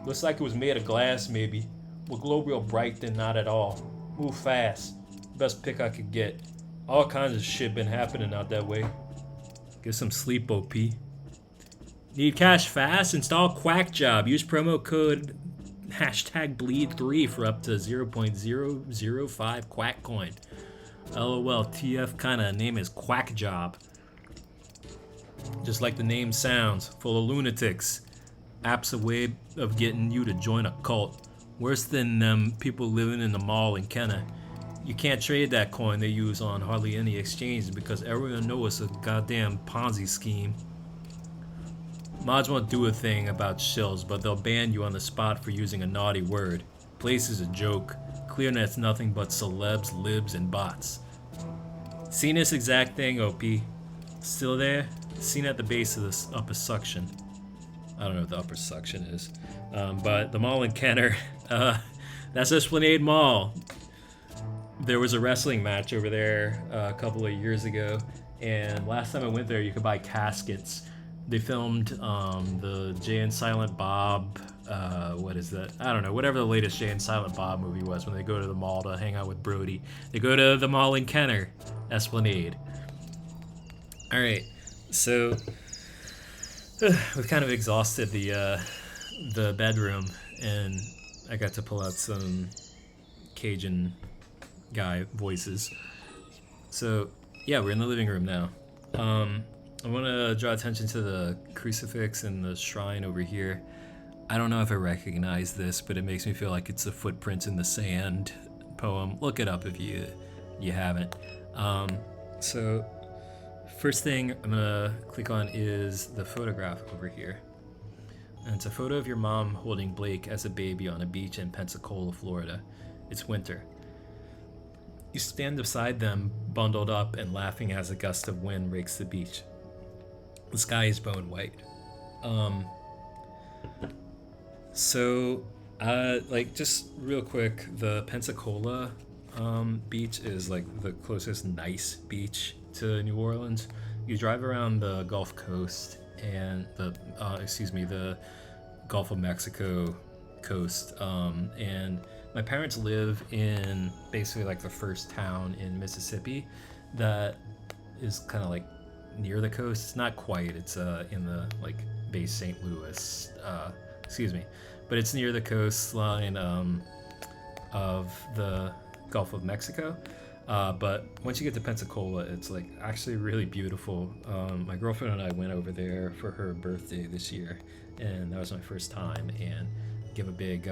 Looks like it was made of glass, maybe. Will glow real bright, then not at all. Move fast. Best pick I could get. All kinds of shit been happening out that way. Get some sleep, OP. Need cash fast? Install Quack Job. Use promo code #bleed3 for up to 0.005 Quack coin. LOL, TF kinda name is Quack Job. Just like the name sounds, full of lunatics. App's a way of getting you to join a cult. Worse than them people living in the mall in Kenna. You can't trade that coin they use on hardly any exchange because everyone knows it's a goddamn Ponzi scheme. Mods won't do a thing about shills, but they'll ban you on the spot for using a naughty word. Place is a joke. ClearNet's nothing but celebs, libs, and bots. Seen this exact thing, OP. Still there? Seen at the base of this upper suction. I don't know what the upper suction is. But the mall in Kenner, that's Esplanade Mall. There was a wrestling match over there a couple of years ago, and last time I went there, you could buy caskets. They filmed the Jay and Silent Bob, what is that? I don't know, whatever the latest Jay and Silent Bob movie was when they go to the mall to hang out with Brody. They go to the mall in Kenner, Esplanade. All right, so we've kind of exhausted the bedroom, and I got to pull out some Cajun guy voices. So yeah, we're in the living room now. I want to draw attention to the crucifix and the shrine over here. I don't know if I recognize this, but it makes me feel like it's the Footprints in the Sand poem. Look it up if you haven't. So first thing I'm gonna click on is the photograph over here. And it's a photo of your mom holding Blake as a baby on a beach in Pensacola, Florida. It's winter. You stand beside them, bundled up and laughing as a gust of wind rakes the beach. The sky is bone white. Like just real quick, the Pensacola beach is like the closest nice beach to New Orleans. You drive around the Gulf Coast and the Gulf of Mexico coast, and my parents live in basically like the first town in Mississippi that is kind of like near the coast. It's not quite, it's in the like base St. Louis, but it's near the coastline of the Gulf of Mexico. But once you get to Pensacola, it's like actually really beautiful. My girlfriend and I went over there for her birthday this year, and that was my first time. And give a big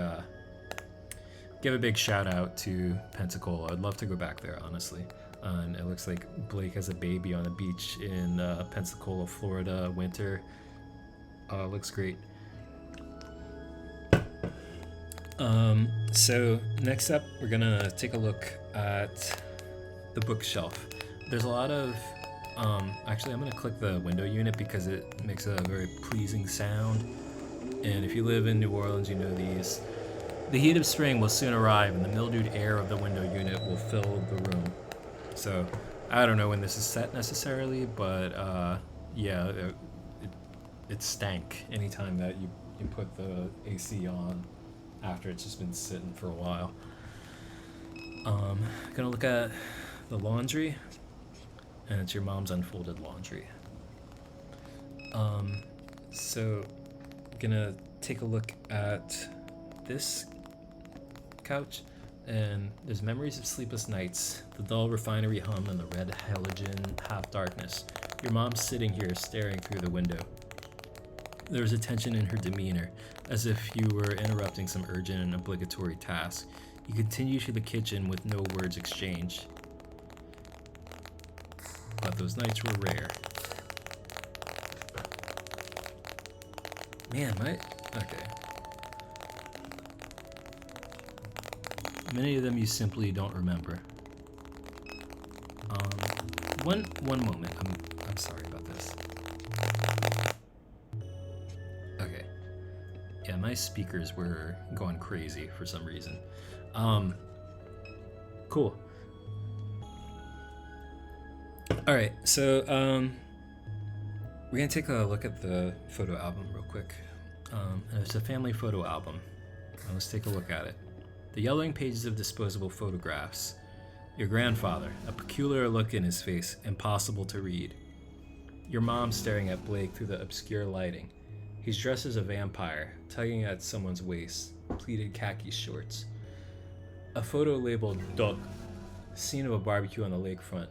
shout out to Pensacola. I'd love to go back there, honestly. And it looks like Blake has a baby on a beach in Pensacola, Florida, winter. Looks great. So next up, we're gonna take a look at the bookshelf. There's a lot of actually I'm gonna click the window unit because it makes a very pleasing sound, and if you live in New Orleans, you know these. The heat of spring will soon arrive, and the mildewed air of the window unit will fill the room. So I don't know when this is set necessarily, but yeah, it stank anytime that you put the AC on after it's just been sitting for a while. Gonna look at the laundry, and it's your mom's unfolded laundry. So gonna take a look at this couch, and there's memories of sleepless nights, the dull refinery hum and the red halogen half darkness. Your mom's sitting here staring through the window. There was a tension in her demeanor, as if you were interrupting some urgent and obligatory task. You continue to the kitchen with no words exchanged. But those nights were rare. Okay. Many of them you simply don't remember. One moment. I'm sorry about this. Okay. Yeah, my speakers were going crazy for some reason. Cool. All right, so we're gonna take a look at the photo album real quick. It's a family photo album. Let's take a look at it. The yellowing pages of disposable photographs. Your grandfather, a peculiar look in his face, impossible to read. Your mom staring at Blake through the obscure lighting. He's dressed as a vampire, tugging at someone's waist, pleated khaki shorts. A photo labeled Duck, scene of a barbecue on the lakefront.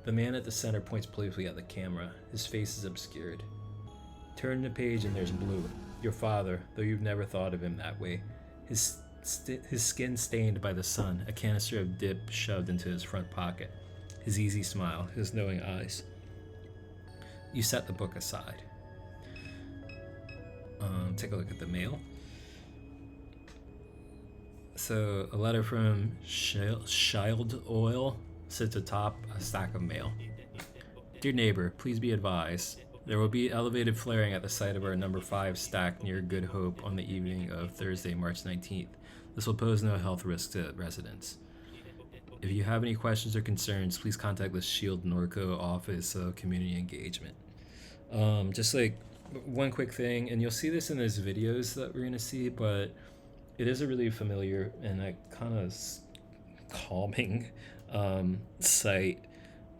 The man at the center points playfully at the camera. His face is obscured. Turn the page and there's Blue, your father, though you've never thought of him that way. His skin stained by the sun, a canister of dip shoved into his front pocket. His easy smile, his knowing eyes. You set the book aside. Take a look at the mail. So a letter from Shield Oil sits atop a stack of mail. Dear neighbor, please be advised. There will be elevated flaring at the site of our number 5 stack near Good Hope on the evening of Thursday, March 19th. This will pose no health risk to residents. If you have any questions or concerns, please contact the Shield Norco Office of Community Engagement. Just like one quick thing, and you'll see this in those videos that we're going to see, but it is a really familiar and kind of calming sight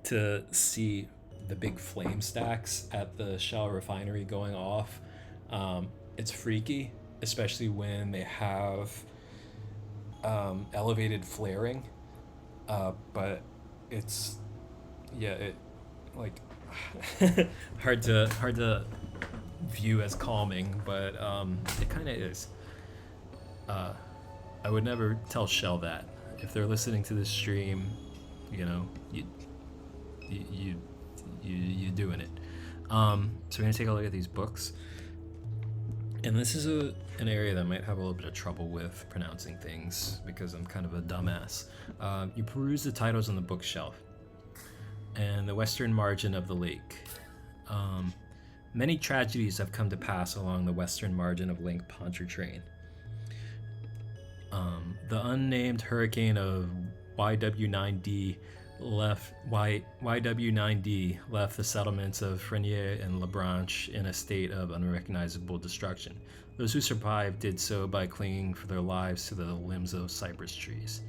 to see the big flame stacks at the Shell refinery going off. It's freaky, especially when they have elevated flaring, but it's hard to view as calming, but it kind of is. I would never tell Shell that. If they're listening to this stream, you doing it. So we're gonna take a look at these books, and this is an area that I might have a little bit of trouble with pronouncing things because I'm kind of a dumbass. You peruse the titles on the bookshelf. And the western margin of the lake. Many tragedies have come to pass along the western margin of Lake Pontchartrain. The unnamed hurricane of YW9D left the settlements of Frenier and La Branche in a state of unrecognizable destruction. Those who survived did so by clinging for their lives to the limbs of cypress trees.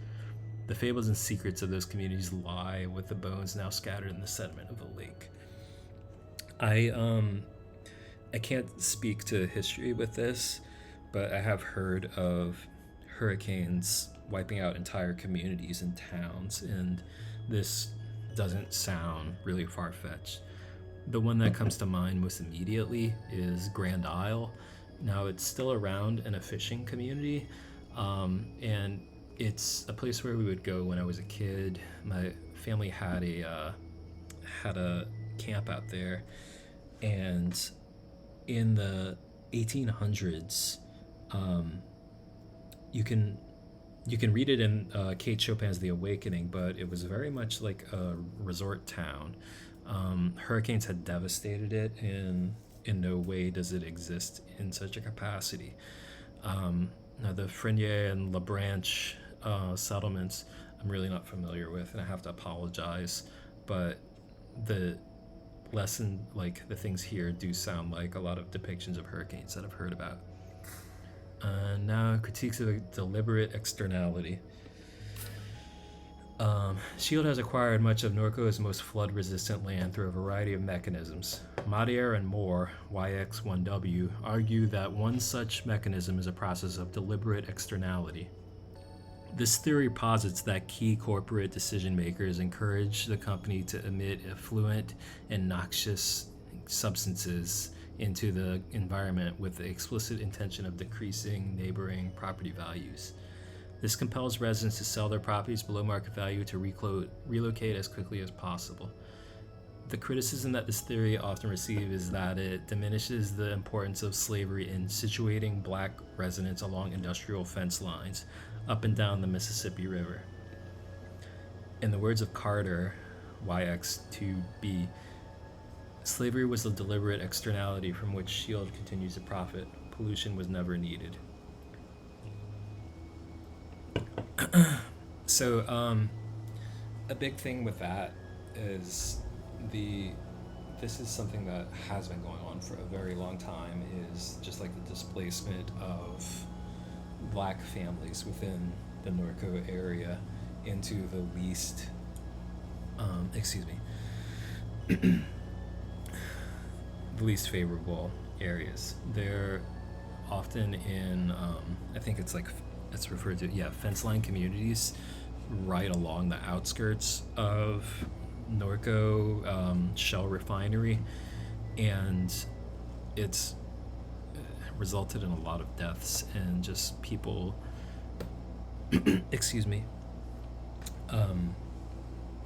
The fables and secrets of those communities lie with the bones now scattered in the sediment of the lake. I can't speak to history with this, but I have heard of hurricanes wiping out entire communities and towns, and this doesn't sound really far-fetched. The one that comes to mind most immediately is Grand Isle. Now, it's still around in a fishing community, and it's a place where we would go when I was a kid. My family had a camp out there, and in the 1800s, you can read it in Kate Chopin's The Awakening, but it was very much like a resort town. Hurricanes had devastated it, and in no way does it exist in such a capacity. Now, the Frenier and La Branche settlements, I'm really not familiar with, and I have to apologize, but the lesson, like the things here, do sound like a lot of depictions of hurricanes that I've heard about. Now, critiques of deliberate externality. Shield has acquired much of Norco's most flood-resistant land through a variety of mechanisms. Madier and Moore, YX1W, argue that one such mechanism is a process of deliberate externality. This theory posits that key corporate decision-makers encourage the company to emit effluent and noxious substances into the environment with the explicit intention of decreasing neighboring property values. This compels residents to sell their properties below market value to relocate as quickly as possible. The criticism that this theory often receives is that it diminishes the importance of slavery in situating black residents along industrial fence lines up and down the Mississippi River. In the words of Carter, YX2B, slavery was a deliberate externality from which Shield continues to profit. Pollution was never needed. So, a big thing with that is this is something that has been going on for a very long time, is just like the displacement of black families within the Norco area into the least, the least favorable areas. They're often in, I think it's referred to, fence line communities right along the outskirts of Norco Shell refinery, and it's resulted in a lot of deaths and just people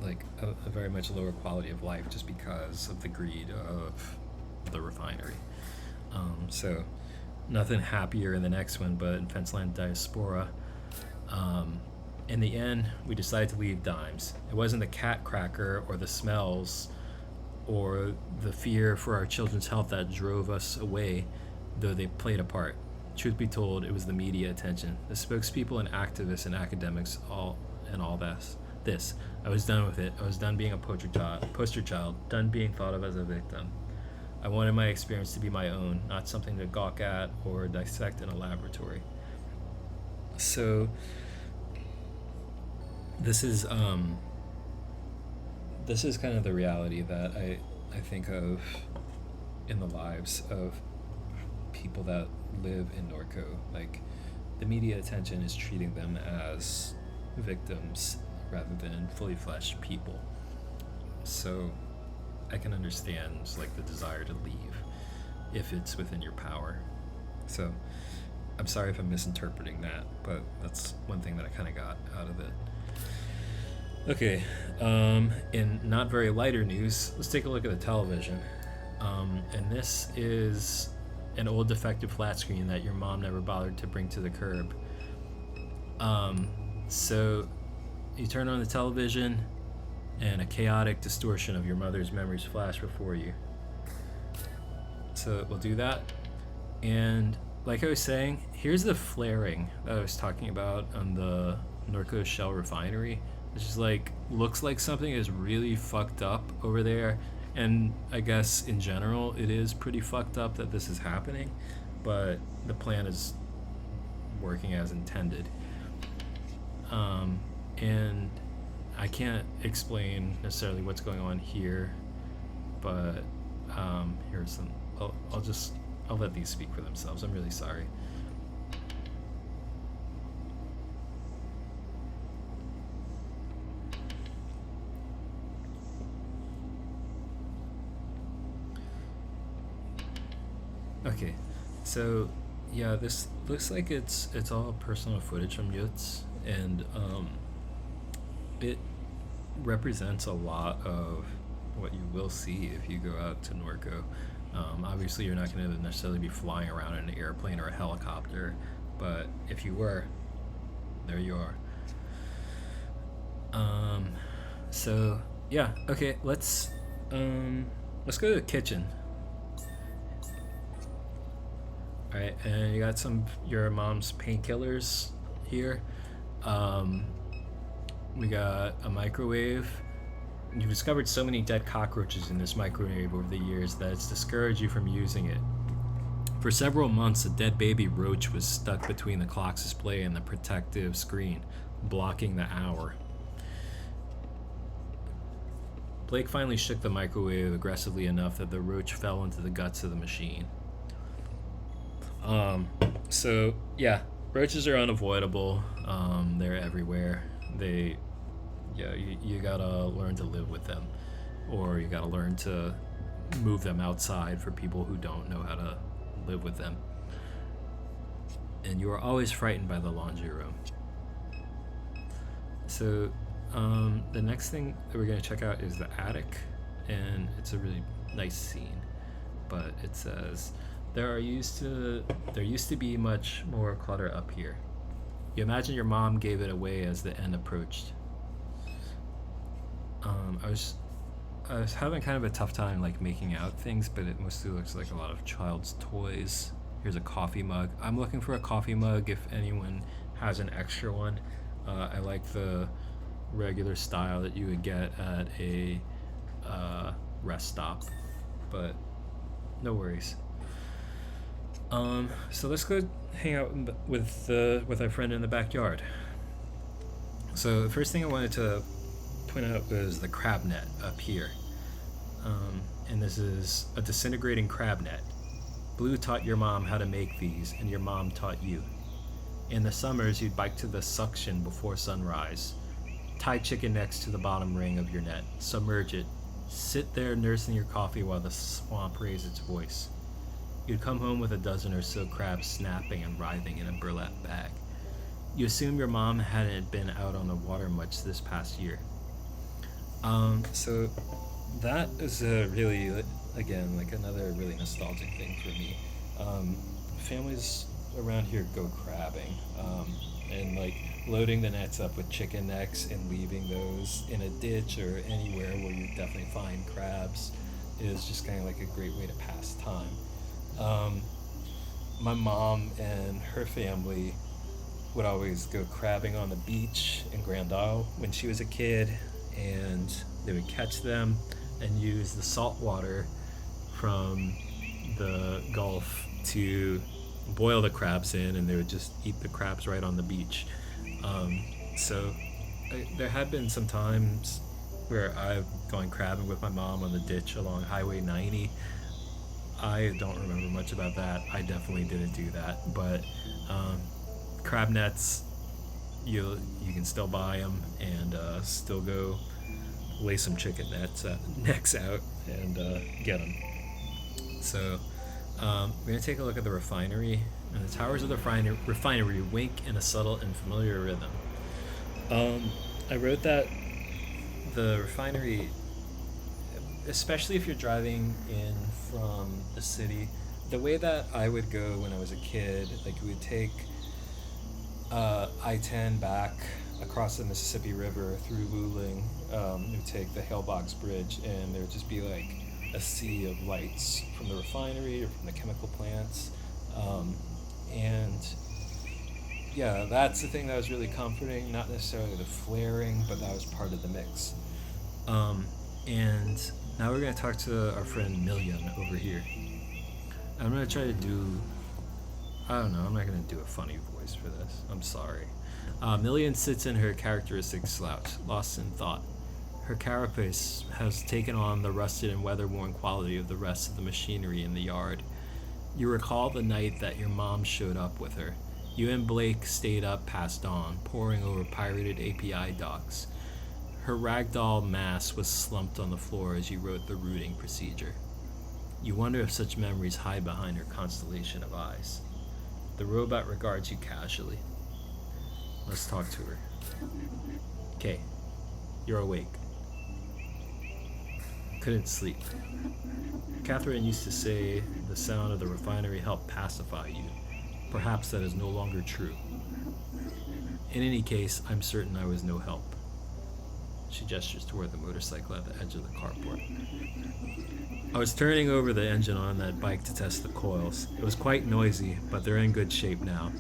like a very much lower quality of life just because of the greed of the refinery. So nothing happier in the next one, but in Fenceland Diaspora, um, in the end, we decided to leave dimes. It wasn't the cat cracker or the smells or the fear for our children's health that drove us away, though they played a part. Truth be told, it was the media attention, the spokespeople and activists and academics, all this. This. I was done with it. I was done being a poster child, done being thought of as a victim. I wanted my experience to be my own, not something to gawk at or dissect in a laboratory. So this is kind of the reality that I think of in the lives of people that live in Norco. Like, the media attention is treating them as victims rather than fully fleshed people. So I can understand like the desire to leave if it's within your power. So I'm sorry if I'm misinterpreting that, but that's one thing that I kind of got out of it. Okay, in not very lighter news, let's take a look at the television. And this is an old defective flat screen that your mom never bothered to bring to the curb. So you turn on the television, and a chaotic distortion of your mother's memories flash before you. So we'll do that. And like I was saying, here's the flaring that I was talking about on the Norco Shell refinery. It's just like, looks like something is really fucked up over there. And I guess in general, it is pretty fucked up that this is happening, but the plan is working as intended. And I can't explain necessarily what's going on here, but here's some. I'll let these speak for themselves. I'm really sorry. Okay, so yeah, this looks like it's all personal footage from Yutz, and it represents a lot of what you will see if you go out to Norco. Obviously, you're not going to necessarily be flying around in an airplane or a helicopter, but if you were, there you are. So yeah, okay, let's go to the kitchen. All right, and you got some your mom's painkillers here. We got a microwave. You've discovered so many dead cockroaches in this microwave over the years that it's discouraged you from using it. For several months, a dead baby roach was stuck between the clock's display and the protective screen, blocking the hour. Blake finally shook the microwave aggressively enough that the roach fell into the guts of the machine. So yeah, roaches are unavoidable. They're everywhere. You gotta learn to live with them, or you gotta learn to move them outside for people who don't know how to live with them. And you are always frightened by the laundry room. So the next thing that we're gonna check out is the attic, and it's a really nice scene. But it says, there used to be much more clutter up here. You imagine your mom gave it away as the end approached. I was having kind of a tough time like making out things, but it mostly looks like a lot of child's toys. Here's a coffee mug. I'm looking for a coffee mug if anyone has an extra one. I like the regular style that you would get at a rest stop, but no worries. So let's go hang out with our friend in the backyard. So the first thing I wanted to point out was the crab net up here. And this is a disintegrating crab net. Blue taught your mom how to make these, and your mom taught you. In the summers, you'd bike to the suction before sunrise. Tie chicken necks to the bottom ring of your net. Submerge it. Sit there nursing your coffee while the swamp raised its voice. You'd come home with a dozen or so crabs snapping and writhing in a burlap bag. You assume your mom hadn't been out on the water much this past year. So that is a really, again, like another really nostalgic thing for me. families around here go crabbing, and like loading the nets up with chicken necks and leaving those in a ditch or anywhere where you definitely find crabs is just kind of like a great way to pass time. Um, my mom and her family would always go crabbing on the beach in Grand Isle when she was a kid, and they would catch them and use the salt water from the Gulf to boil the crabs in, and they would just eat the crabs right on the beach. So there have been some times where I've gone crabbing with my mom on the ditch along Highway 90. I don't remember much about that. I definitely didn't do that, but crab nets, you can still buy them and still go lay some chicken necks out and get them. So we're going to take a look at the refinery. And the towers of the refinery wink in a subtle and familiar rhythm. I wrote that the refinery, especially if you're driving in from the city, the way that I would go when I was a kid, like we would take I-10 back across the Mississippi River through Luling. We would take the Hale-Box Bridge, and there would just be like a sea of lights from the refinery or from the chemical plants. And yeah, that's the thing that was really comforting, not necessarily the flaring, but that was part of the mix. And now we're going to talk to our friend Million over here. I'm going to try to do, I don't know, I'm not going to do a funny voice for this. I'm sorry. Million sits in her characteristic slouch, lost in thought. Her carapace has taken on the rusted and weather-worn quality of the rest of the machinery in the yard. You recall the night that your mom showed up with her. You and Blake stayed up past dawn, poring over pirated API docs. Her ragdoll mass was slumped on the floor as you wrote the routing procedure. You wonder if such memories hide behind her constellation of eyes. The robot regards you casually. Let's talk to her. Okay, you're awake. Couldn't sleep. Catherine used to say the sound of the refinery helped pacify you. Perhaps that is no longer true. In any case, I'm certain I was no help. She gestures toward the motorcycle at the edge of the carport. I was turning over the engine on that bike to test the coils. It was quite noisy, but they're in good shape now.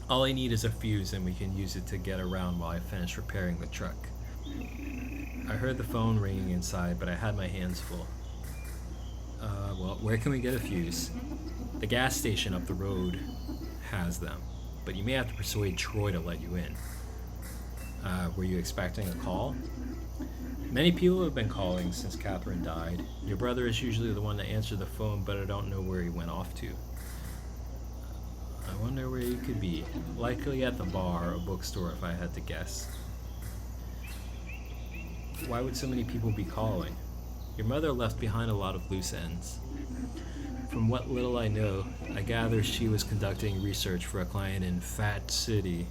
All I need is a fuse, and we can use it to get around while I finish repairing the truck. I heard the phone ringing inside, but I had my hands full. Well, where can we get a fuse? The gas station up the road has them, but you may have to persuade Troy to let you in. Were you expecting a call? Many people have been calling since Catherine died. Your brother is usually the one to answer the phone, but I don't know where he went off to. I wonder where he could be. Likely at the bar or bookstore if I had to guess. Why would so many people be calling? Your mother left behind a lot of loose ends. From what little I know, I gather she was conducting research for a client in Fat City.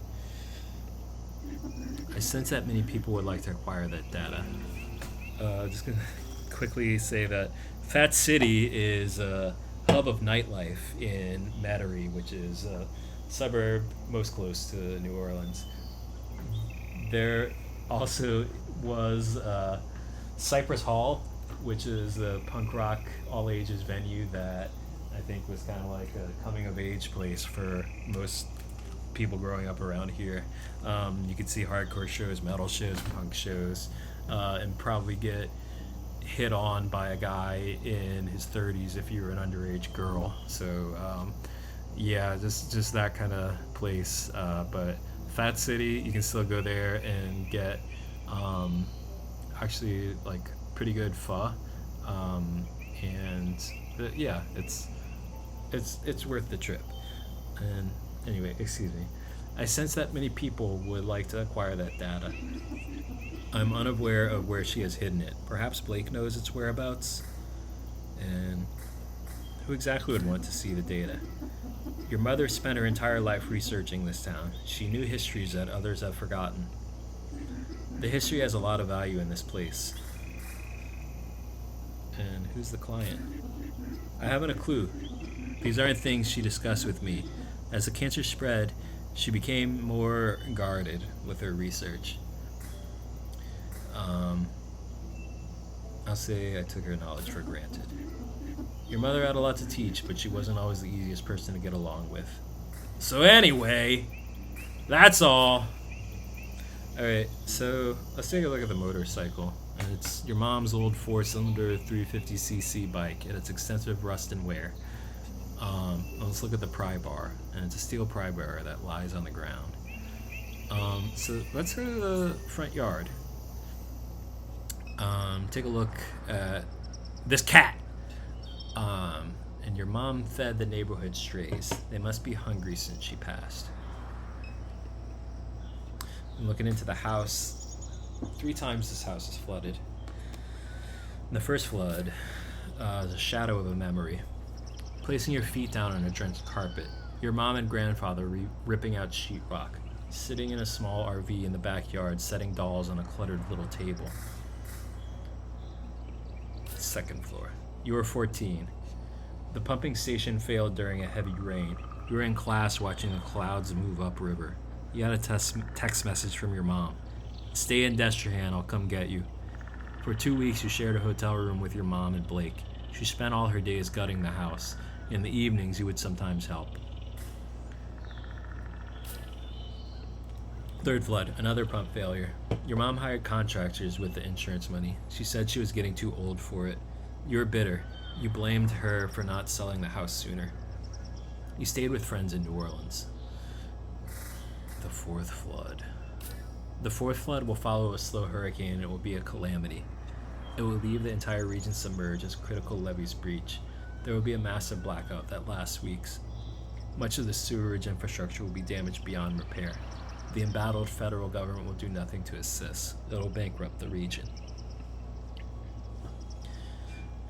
I sense that many people would like to acquire that data. Just gonna quickly say that Fat City is a hub of nightlife in Metairie, which is a suburb most close to New Orleans. There also was Cypress Hall, which is a punk rock all ages venue that I think was kind of like a coming of age place for most people growing up around here. You could see hardcore shows, metal shows, punk shows, and probably get hit on by a guy in his 30s if you were an underage girl. So yeah, just that kind of place. But Fat City, you can still go there and get actually like pretty good pho, and yeah, it's worth the trip. And anyway, excuse me. I sense that many people would like to acquire that data. I'm unaware of where she has hidden it. Perhaps Blake knows its whereabouts. And who exactly would want to see the data? Your mother spent her entire life researching this town. She knew histories that others have forgotten. The history has a lot of value in this place. And who's the client? I haven't a clue. These aren't things she discussed with me. As the cancer spread, she became more guarded with her research. Um, I'll say I took her knowledge for granted. Your mother had a lot to teach, but she wasn't always the easiest person to get along with. So anyway, that's all. Alright, so let's take a look at the motorcycle. And it's your mom's old 4-cylinder 350cc bike and its extensive rust and wear. Let's look at the pry bar, and it's a steel pry bar that lies on the ground. So let's go to the front yard. Take a look at this cat. And your mom fed the neighborhood strays. They must be hungry since she passed. I'm looking into the house. 3 times this house is flooded. In the first flood, is a shadow of a memory. Placing your feet down on a drenched carpet. Your mom and grandfather ripping out sheetrock. Sitting in a small RV in the backyard, setting dolls on a cluttered little table. Second floor. You were 14. The pumping station failed during a heavy rain. You were in class watching the clouds move upriver. You had a text message from your mom. Stay in Destrehan, I'll come get you. For 2 weeks, you shared a hotel room with your mom and Blake. She spent all her days gutting the house. In the evenings, you would sometimes help. Third flood, another pump failure. Your mom hired contractors with the insurance money. She said she was getting too old for it. You were bitter. You blamed her for not selling the house sooner. You stayed with friends in New Orleans. The fourth flood. The fourth flood will follow a slow hurricane and it will be a calamity. It will leave the entire region submerged as critical levees breach. There will be a massive blackout that lasts weeks. Much of the sewerage infrastructure will be damaged beyond repair. The embattled federal government will do nothing to assist. It will bankrupt the region.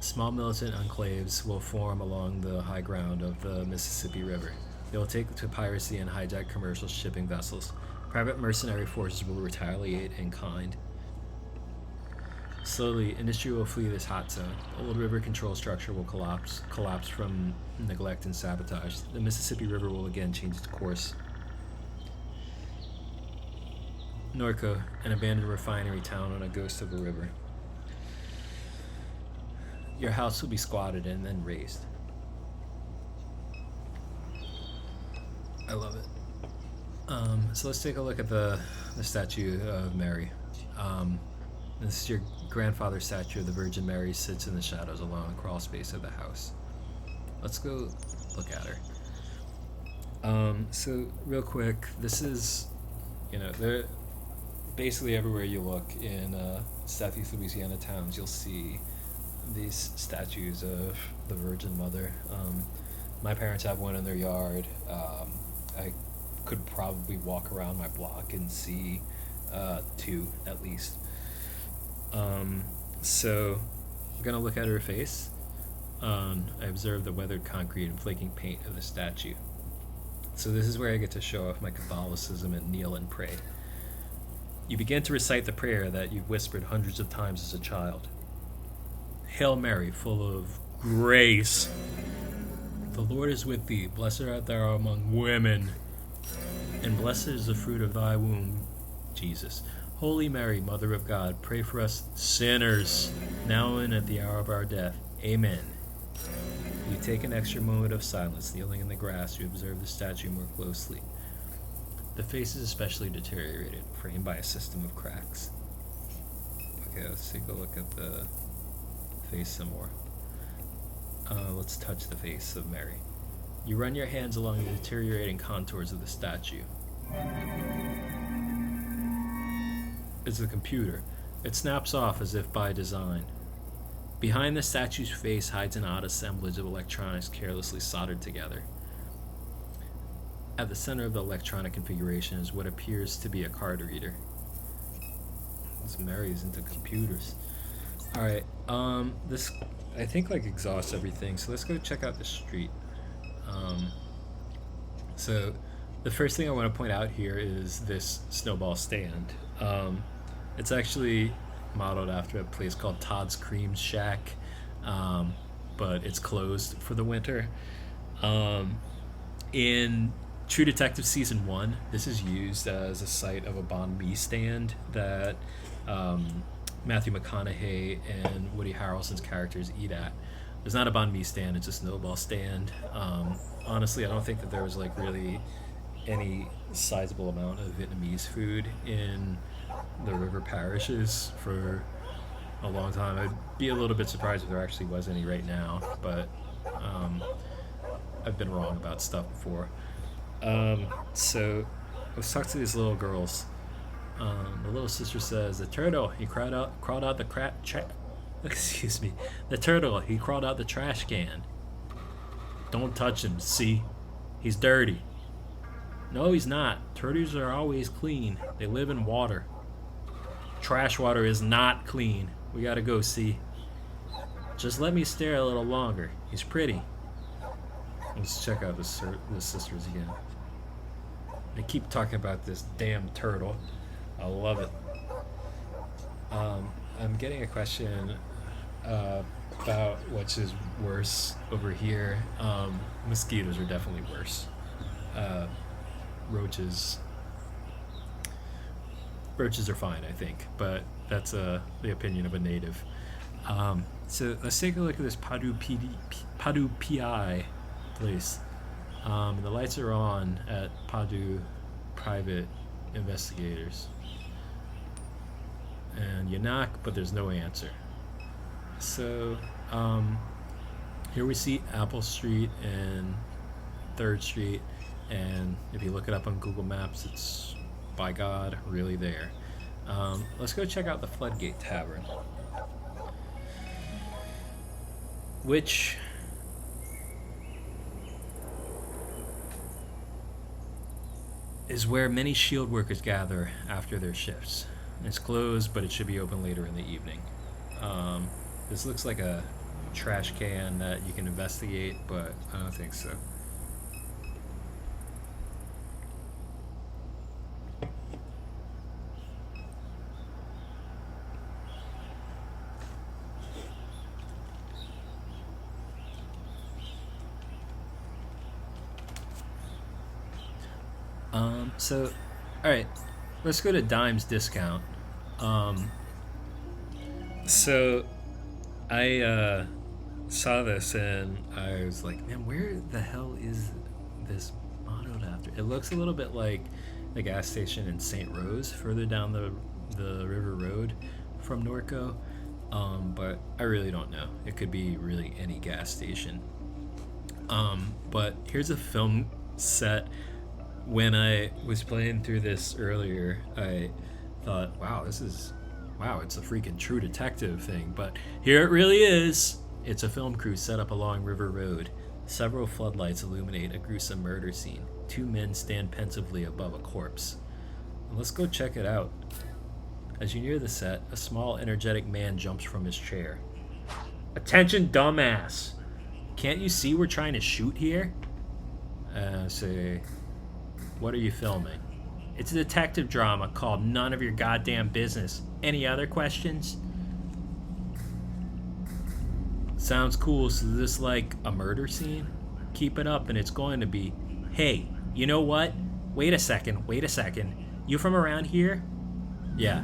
Small militant enclaves will form along the high ground of the Mississippi River. They will take to piracy and hijack commercial shipping vessels. Private mercenary forces will retaliate in kind. Slowly, industry will flee this hot zone. The old river control structure will collapse from neglect and sabotage. The Mississippi River will again change its course. Norco, an abandoned refinery town on a ghost of a river. Your house will be squatted and then raised. I love it. So let's take a look at the statue of Mary. This is your grandfather's statue of the Virgin Mary sits in the shadows along the crawl space of the house. Let's go look at her. So real quick, this is, they're basically everywhere you look in Southeast Louisiana towns, you'll see these statues of the Virgin Mother. My parents have one in their yard. I could probably walk around my block and see 2 at least. So I'm gonna look at her face. I observe the weathered concrete and flaking paint of the statue. So this is where I get to show off my Catholicism and kneel and pray. You begin to recite the prayer that you've whispered hundreds of times as a child. Hail Mary, full of grace. The Lord is with thee. Blessed art thou among women, and blessed is the fruit of thy womb, Jesus. Holy Mary, Mother of God, pray for us sinners, now and at the hour of our death. Amen. You take an extra moment of silence, kneeling in the grass. You observe the statue more closely. The face is especially deteriorated, framed by a system of cracks. Okay, let's take a look at the face some more. Let's touch the face of Mary. You run your hands along the deteriorating contours of the statue. It's a computer. It snaps off as if by design. Behind the statue's face hides an odd assemblage of electronics carelessly soldered together. At the center of the electronic configuration is what appears to be a card reader. This Mary is into computers. Alright, this I think exhausts everything, so let's go check out the street. So the first thing I want to point out here is this snowball stand. It's actually modeled after a place called Todd's Cream Shack, but it's closed for the winter. In True Detective Season 1, this is used as a site of a banh mi stand that Matthew McConaughey and Woody Harrelson's characters eat at. It's not a banh mi stand, it's a snowball stand. Honestly, I don't think that there was like really any sizable amount of Vietnamese food in the river parishes for a long time. I'd be a little bit surprised if there actually was any right now, but um, I've been wrong about stuff before. So let's talk to these little girls. The little sister says, "The turtle he crawled out the excuse me, the turtle he crawled out the trash can. Don't touch him. See, he's dirty. No, he's not. Turtles are always clean. They live in water. Trash water is not clean. We gotta go see. Just let me stare a little longer. He's pretty." Let's check out the sisters again. They keep talking about this damn turtle. I love it. I'm getting a question about which is worse over here. Mosquitoes are definitely worse. Uh, roaches. Roaches are fine, I think, but that's the opinion of a native. So let's take a look at this Padu PI place. The lights are on at Padu Private Investigators. And you knock, but there's no answer. So here we see Apple Street and 3rd Street, and if you look it up on Google Maps, it's, by God, really there. Let's go check out the Floodgate Tavern, which is where many shield workers gather after their shifts. It's closed, but it should be open later in the evening. This looks like a trash can that you can investigate, but I don't think so. So, all right, let's go to Dime's Discount. So I saw this and I was like, man, where the hell is this modeled after? It looks a little bit like the gas station in St. Rose, further down the river road from Norco. But I really don't know. It could be really any gas station. But here's a film set. When I was playing through this earlier, I thought, wow, it's a freaking True Detective thing. But here it really is. It's a film crew set up along River Road. Several floodlights illuminate a gruesome murder scene. 2 men stand pensively above a corpse. Let's go check it out. As you near the set, a small, energetic man jumps from his chair. "Attention, dumbass! Can't you see we're trying to shoot here?" Say, "What are you filming?" "It's a detective drama called None of Your Goddamn Business. Any other questions?" "Sounds cool. So this like a murder scene? Keep it up and it's going to be. Hey, you know what? Wait a second. You from around here?" "Yeah."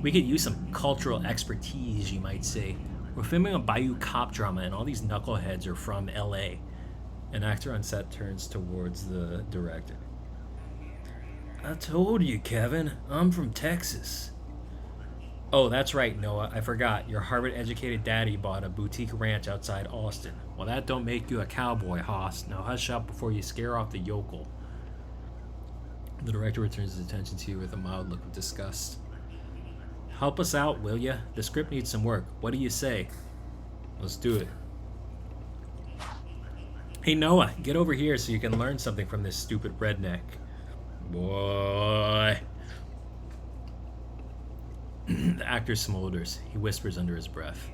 "We could use some cultural expertise, you might say. We're filming a Bayou cop drama and all these knuckleheads are from LA. An actor on set turns towards the director. "I told you, Kevin. I'm from Texas." "Oh, that's right, Noah. I forgot. Your Harvard-educated daddy bought a boutique ranch outside Austin. Well, that don't make you a cowboy, hoss. Now hush up before you scare off the yokel." The director returns his attention to you with a mild look of disgust. "Help us out, will ya? The script needs some work. What do you say?" "Let's do it." "Hey, Noah, get over here so you can learn something from this stupid redneck." "Boy." The actor smolders. He whispers under his breath,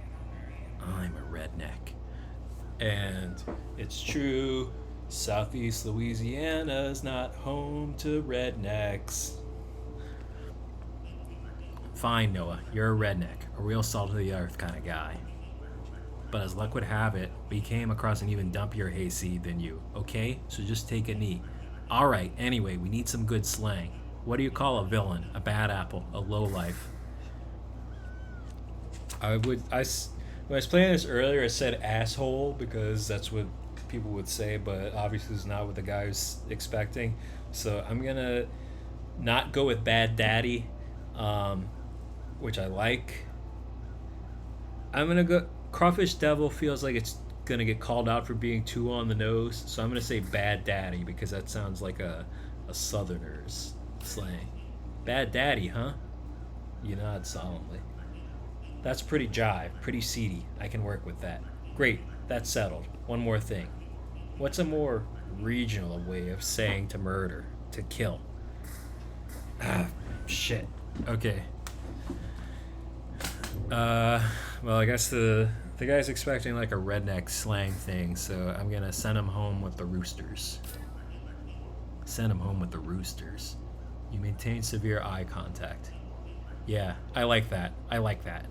"I'm a redneck." And it's true. Southeast Louisiana's not home to rednecks. "Fine, Noah. You're a redneck. A real salt of the earth kind of guy." but as luck would have it, we came across an even dumpier hayseed than you, okay? So just take a knee. Alright, anyway, we need some good slang. What do you call a villain, a bad apple, a lowlife? When I was playing this earlier, I said asshole because that's what people would say, but obviously it's not what the guy was expecting. So I'm gonna not go with bad daddy, which I like. I'm gonna go. Crawfish Devil feels like it's gonna get called out for being too on the nose, so I'm gonna say bad daddy because that sounds like a Southerner's slang. Bad daddy, huh? You nod solemnly. That's pretty jive, pretty seedy. I can work with that. Great, that's settled. One more thing. What's a more regional way of saying to murder, to kill? Ah, shit. Okay. Well, I guess the guy's expecting like a redneck slang thing, so I'm gonna send him home with the roosters. Send him home with the roosters. You maintain severe eye contact. Yeah, I like that. I like that.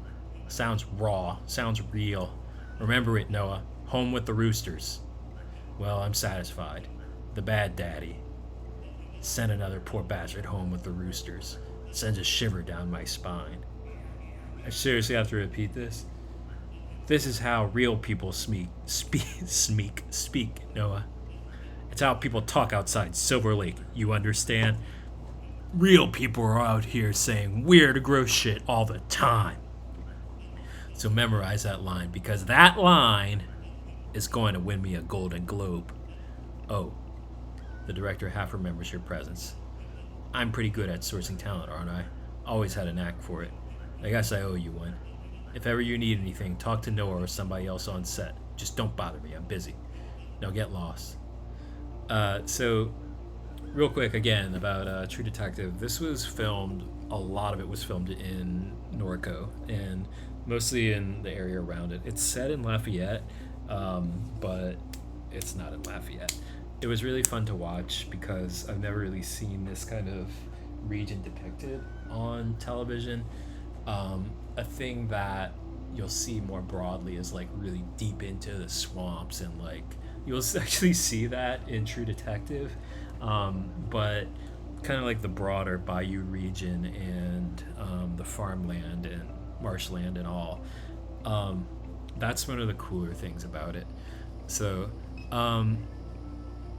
Sounds raw. Sounds real. Remember it, Noah. Home with the roosters. Well, I'm satisfied. The bad daddy. Send another poor bastard home with the roosters. Sends a shiver down my spine. I seriously have to repeat this? This is how real people speak, Noah. It's how people talk outside Silver Lake, you understand? Real people are out here saying weird, gross shit all the time. So memorize that line, because that line is going to win me a Golden Globe. Oh, the director half remembers your presence. I'm pretty good at sourcing talent, aren't I? Always had a knack for it. I guess I owe you one. If ever you need anything, talk to Noah or somebody else on set. Just don't bother me, I'm busy. Now get lost. So, real quick again about True Detective. This was filmed, a lot of it was filmed in Norco, and mostly in the area around it. It's set in Lafayette, but it's not in Lafayette. It was really fun to watch because I've never really seen this kind of region depicted on television. A thing that you'll see more broadly is like really deep into the swamps, and like you'll actually see that in True Detective, but kind of like the broader bayou region and the farmland and marshland and all. That's one of the cooler things about it. So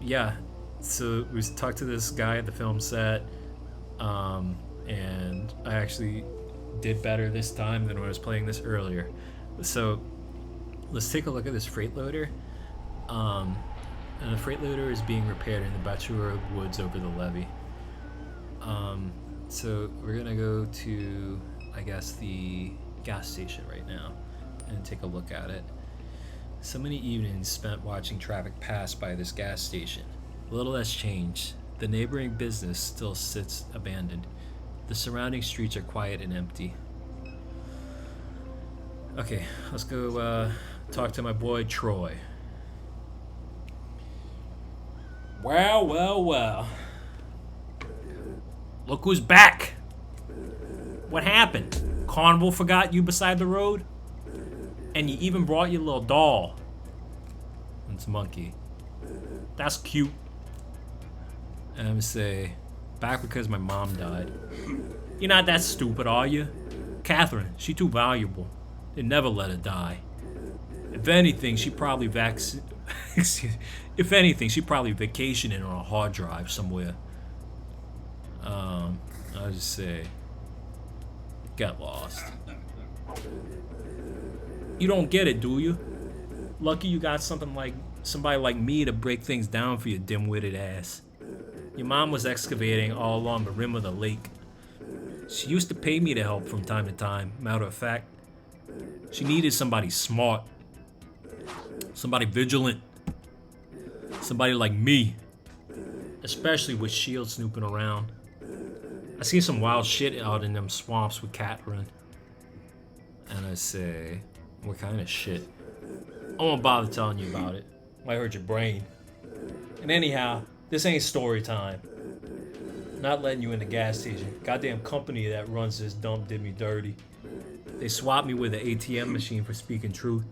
yeah, so we talked to this guy at the film set, and I actually did better this time than when I was playing this earlier. So let's take a look at this freight loader. And the freight loader is being repaired in the Bachura Woods over the levee. So we're gonna go to, I guess, the gas station right now and take a look at it. So many evenings spent watching traffic pass by this gas station. Little has changed. The neighboring business still sits abandoned. The surrounding streets are quiet and empty. Okay, let's go talk to my boy Troy. Well. Look who's back. What happened? Carnival forgot you beside the road? And you even brought your little doll. It's Monkey. That's cute. And I'm gonna say, back because my mom died. You're not that stupid, are you? Catherine, she too valuable. They never let her die. If anything, she probably vacationing on a hard drive somewhere. I'll just say, get lost. You don't get it, do you? Lucky you got somebody like me to break things down for your dim-witted ass. Your mom was excavating all along the rim of the lake. She used to pay me to help from time to time. Matter of fact, she needed somebody smart, somebody vigilant, somebody like me, especially with Shield snooping around. I seen some wild shit out in them swamps with Catherine. And I say, what kind of shit? I won't bother telling you about it. Might hurt your brain. And anyhow, this ain't story time. Not letting you in the gas station. Goddamn company that runs this dump did me dirty. They swapped me with an ATM machine for speaking truth.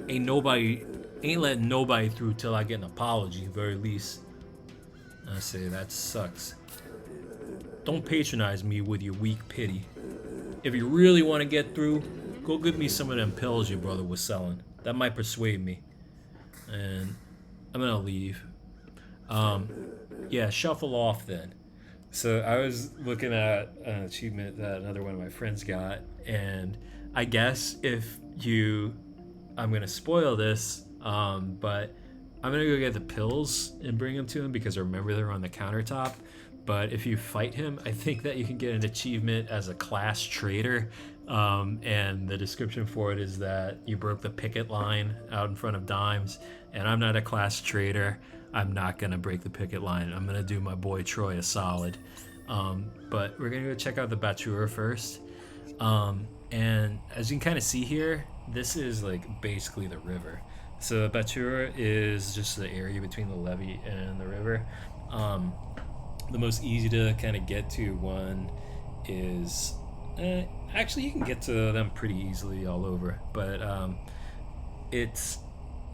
Ain't letting nobody through till I get an apology, very least. I say that sucks. Don't patronize me with your weak pity. If you really want to get through, go get me some of them pills your brother was selling. That might persuade me. And I'm gonna leave. Yeah, shuffle off then. So I was looking at an achievement that another one of my friends got, and I guess if you, I'm gonna spoil this, but I'm gonna go get the pills and bring them to him because I remember they're on the countertop. But if you fight him, I think that you can get an achievement as a class traitor. And the description for it is that you broke the picket line out in front of Dimes, and I'm not a class traitor. I'm not gonna break the picket line. I'm gonna do my boy Troy a solid. But we're gonna go check out the Batur first. And as you can kind of see here, this is like basically the river. So Batur is just the area between the levee and the river. The most easy to kind of get to one is actually you can get to them pretty easily all over, but it's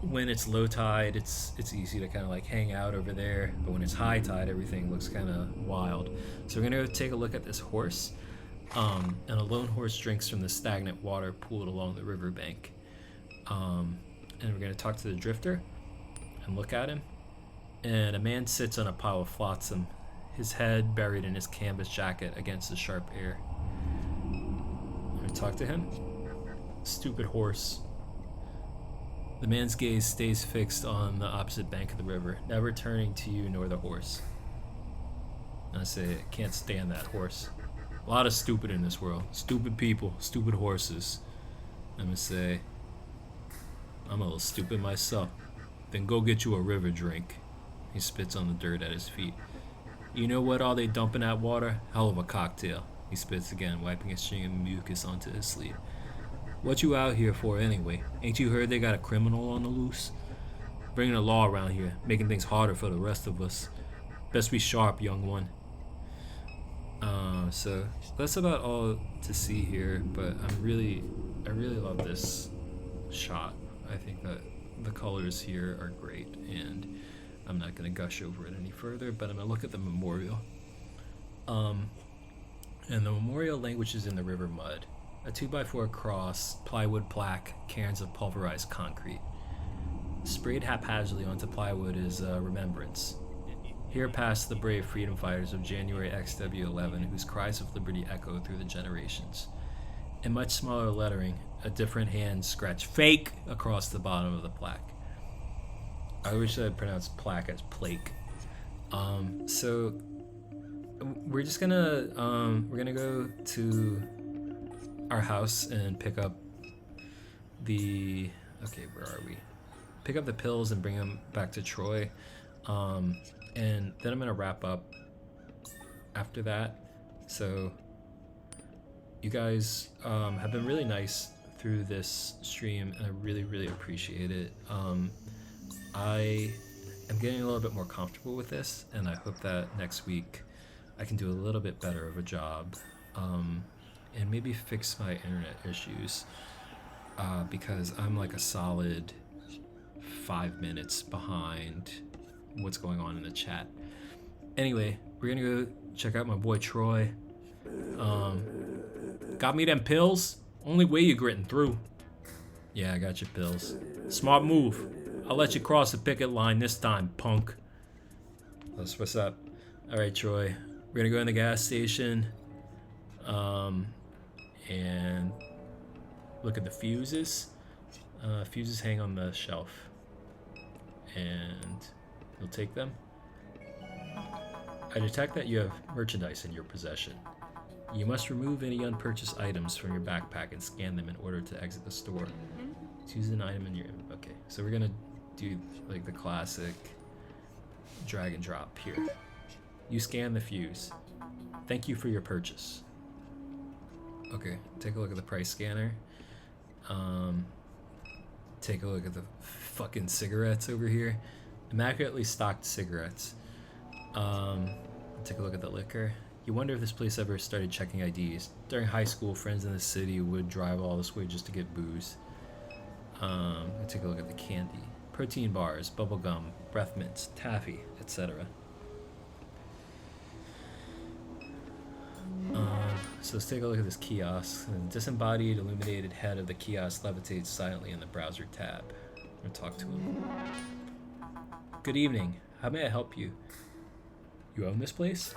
when it's low tide, it's easy to kind of like hang out over there, but when it's high tide, everything looks kind of wild. So we're gonna go take a look at this horse, and a lone horse drinks from the stagnant water pooled along the riverbank. And we're gonna talk to the drifter and look at him, and a man sits on a pile of flotsam, his head buried in his canvas jacket against the sharp air. I'm gonna talk to him. Stupid horse. The man's gaze stays fixed on the opposite bank of the river, never turning to you nor the horse. And I say, I can't stand that horse. A lot of stupid in this world. Stupid people, stupid horses. I'm gonna say, I'm a little stupid myself. Then go get you a river drink. He spits on the dirt at his feet. You know what all they dump in that water? Hell of a cocktail. He spits again, wiping a string of mucus onto his sleeve. What you out here for anyway? Ain't you heard they got a criminal on the loose? Bringing the law around here, making things harder for the rest of us. Best be sharp, young one. So that's about all to see here, but I really love this shot. I think that the colors here are great, and I'm not going to gush over it any further, but I'm going to look at the memorial. And the memorial languishes in the river mud. A 2x4 cross, plywood plaque, cairns of pulverized concrete. Sprayed haphazardly onto plywood is a remembrance. Here passed the brave freedom fighters of January XW11, whose cries of liberty echo through the generations. In much smaller lettering, a different hand scratched "fake" across the bottom of the plaque. I wish I had pronounced plaque as plaque. So we're just gonna go to our house and pick up the where are we? Pick up the pills and bring them back to Troy. And then I'm gonna wrap up after that. So you guys have been really nice through this stream, and I really appreciate it. I am getting a little bit more comfortable with this, and I hope that next week I can do a little bit better of a job, and maybe fix my internet issues, because I'm like a solid 5 minutes behind what's going on in the chat. Anyway, we're gonna go check out my boy Troy. Got me them pills? Only way you gritting through. Yeah, I got your pills. Smart move. I'll let you cross the picket line this time, punk. That's what's up. Alright, Troy. We're gonna go in the gas station. And look at the fuses. Fuses hang on the shelf. And you'll take them. I detect that you have merchandise in your possession. You must remove any unpurchased items from your backpack and scan them in order to exit the store. Choose an item in your... Okay, so we're gonna do like the classic drag and drop here. You scan the fuse. Thank you for your purchase. Okay, take a look at the price scanner. Take a look at the fucking cigarettes over here. Immaculately stocked cigarettes. Take a look at the liquor. You wonder if this place ever started checking IDs. During high school, friends in the city would drive all this way just to get booze. Let's take a look at the candy. Protein bars, bubble gum, breath mints, taffy, etc. So let's take a look at this kiosk. The disembodied, illuminated head of the kiosk levitates silently in the browser tab. I'm going to talk to him. Good evening. How may I help you? You own this place?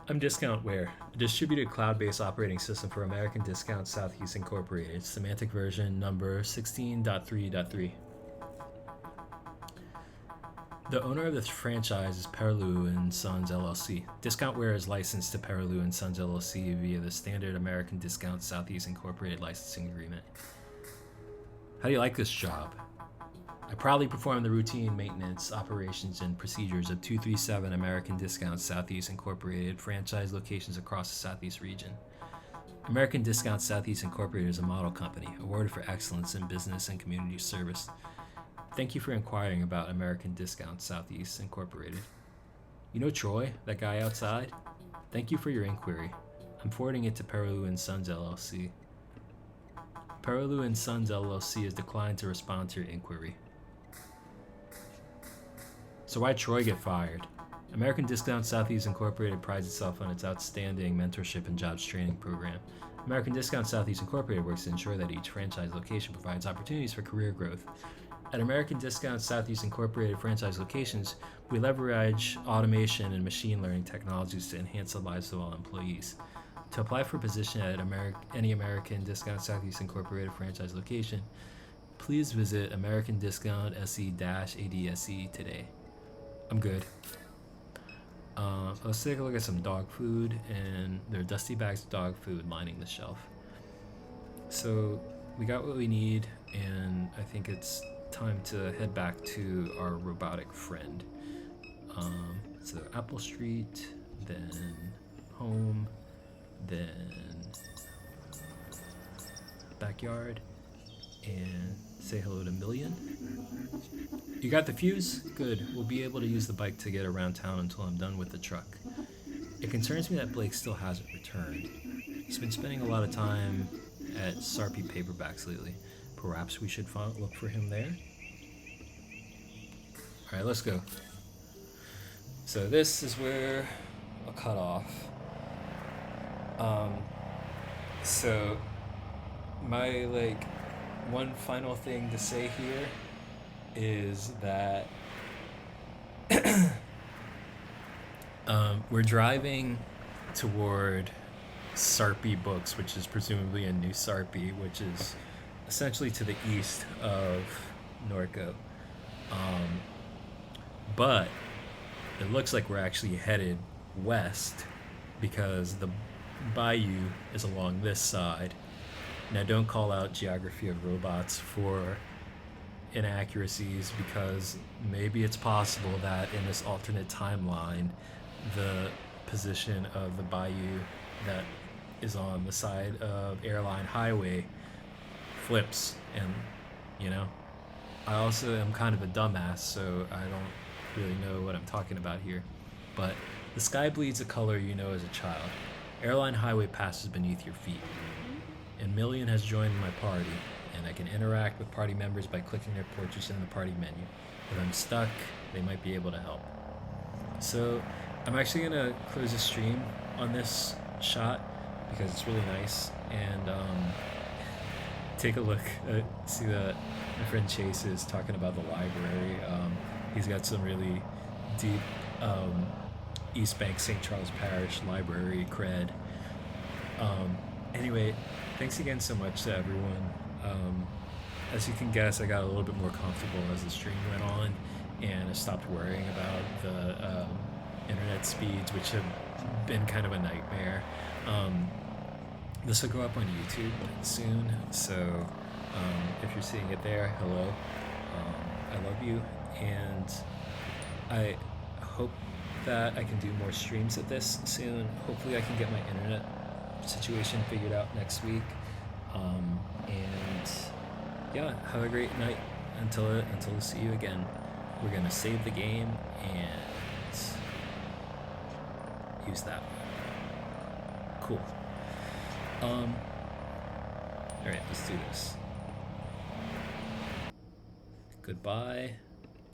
I'm Discountware, a distributed cloud-based operating system for American Discount Southeast Incorporated. Semantic version number 16.3.3. The owner of the franchise is Perilou & Sons LLC. Discountware is licensed to Perilou & Sons LLC via the standard American Discount Southeast Incorporated licensing agreement. How do you like this job? I proudly perform the routine maintenance, operations, and procedures of 237 American Discount Southeast Incorporated franchise locations across the Southeast region. American Discount Southeast Incorporated is a model company, awarded for excellence in business and community service. Thank you for inquiring about American Discount Southeast Incorporated. You know Troy, that guy outside? Thank you for your inquiry. I'm forwarding it to Perilou & Sons LLC. Perilou & Sons LLC has declined to respond to your inquiry. So why'd Troy get fired? American Discount Southeast Incorporated prides itself on its outstanding mentorship and jobs training program. American Discount Southeast Incorporated works to ensure that each franchise location provides opportunities for career growth. At American Discount Southeast Incorporated franchise locations, we leverage automation and machine learning technologies to enhance the lives of all employees. To apply for a position at any American Discount Southeast Incorporated franchise location, please visit americandiscountse-adse today. I'm good. Let's take a look at some dog food, and there are dusty bags of dog food lining the shelf. So we got what we need, and I think it's time to head back to our robotic friend. So Apple Street, then home, then backyard, and say hello to Million. You got the fuse? Good. We'll be able to use the bike to get around town until I'm done with the truck. It concerns me that Blake still hasn't returned. He's been spending a lot of time at Sarpy Paperbacks lately. Perhaps we should look for him there? Alright, let's go. So this is where I'll cut off. So my one final thing to say here is that we're driving toward Sarpy Books, which is presumably a new Sarpy, which is essentially to the east of Norco. But it looks like we're actually headed west because the bayou is along this side. Now, don't call out Geography of Robots for inaccuracies, because maybe it's possible that in this alternate timeline, the position of the bayou that is on the side of Airline Highway flips, and I also am kind of a dumbass, so I don't really know what I'm talking about here. But the sky bleeds a color you know as a child. Airline Highway passes beneath your feet. And Million has joined my party, and I can interact with party members by clicking their portraits in the party menu. If I'm stuck, they might be able to help. So I'm actually gonna close the stream on this shot because it's really nice, and take a look see that my friend Chase is talking about the library. He's got some really deep East Bank St. Charles Parish library cred. Anyway, thanks again so much to everyone. As you can guess, I got a little bit more comfortable as the stream went on, and I stopped worrying about the internet speeds, which have been kind of a nightmare. This will go up on YouTube soon, so if you're seeing it there, hello. I love you, and I hope that I can do more streams of this soon. Hopefully I can get my internet situation figured out next week. And yeah, have a great night until we see you again. We're gonna save the game and use that. Cool. Alright, let's do this. goodbye,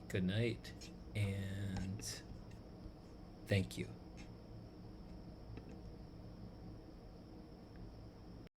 good night, and thank you.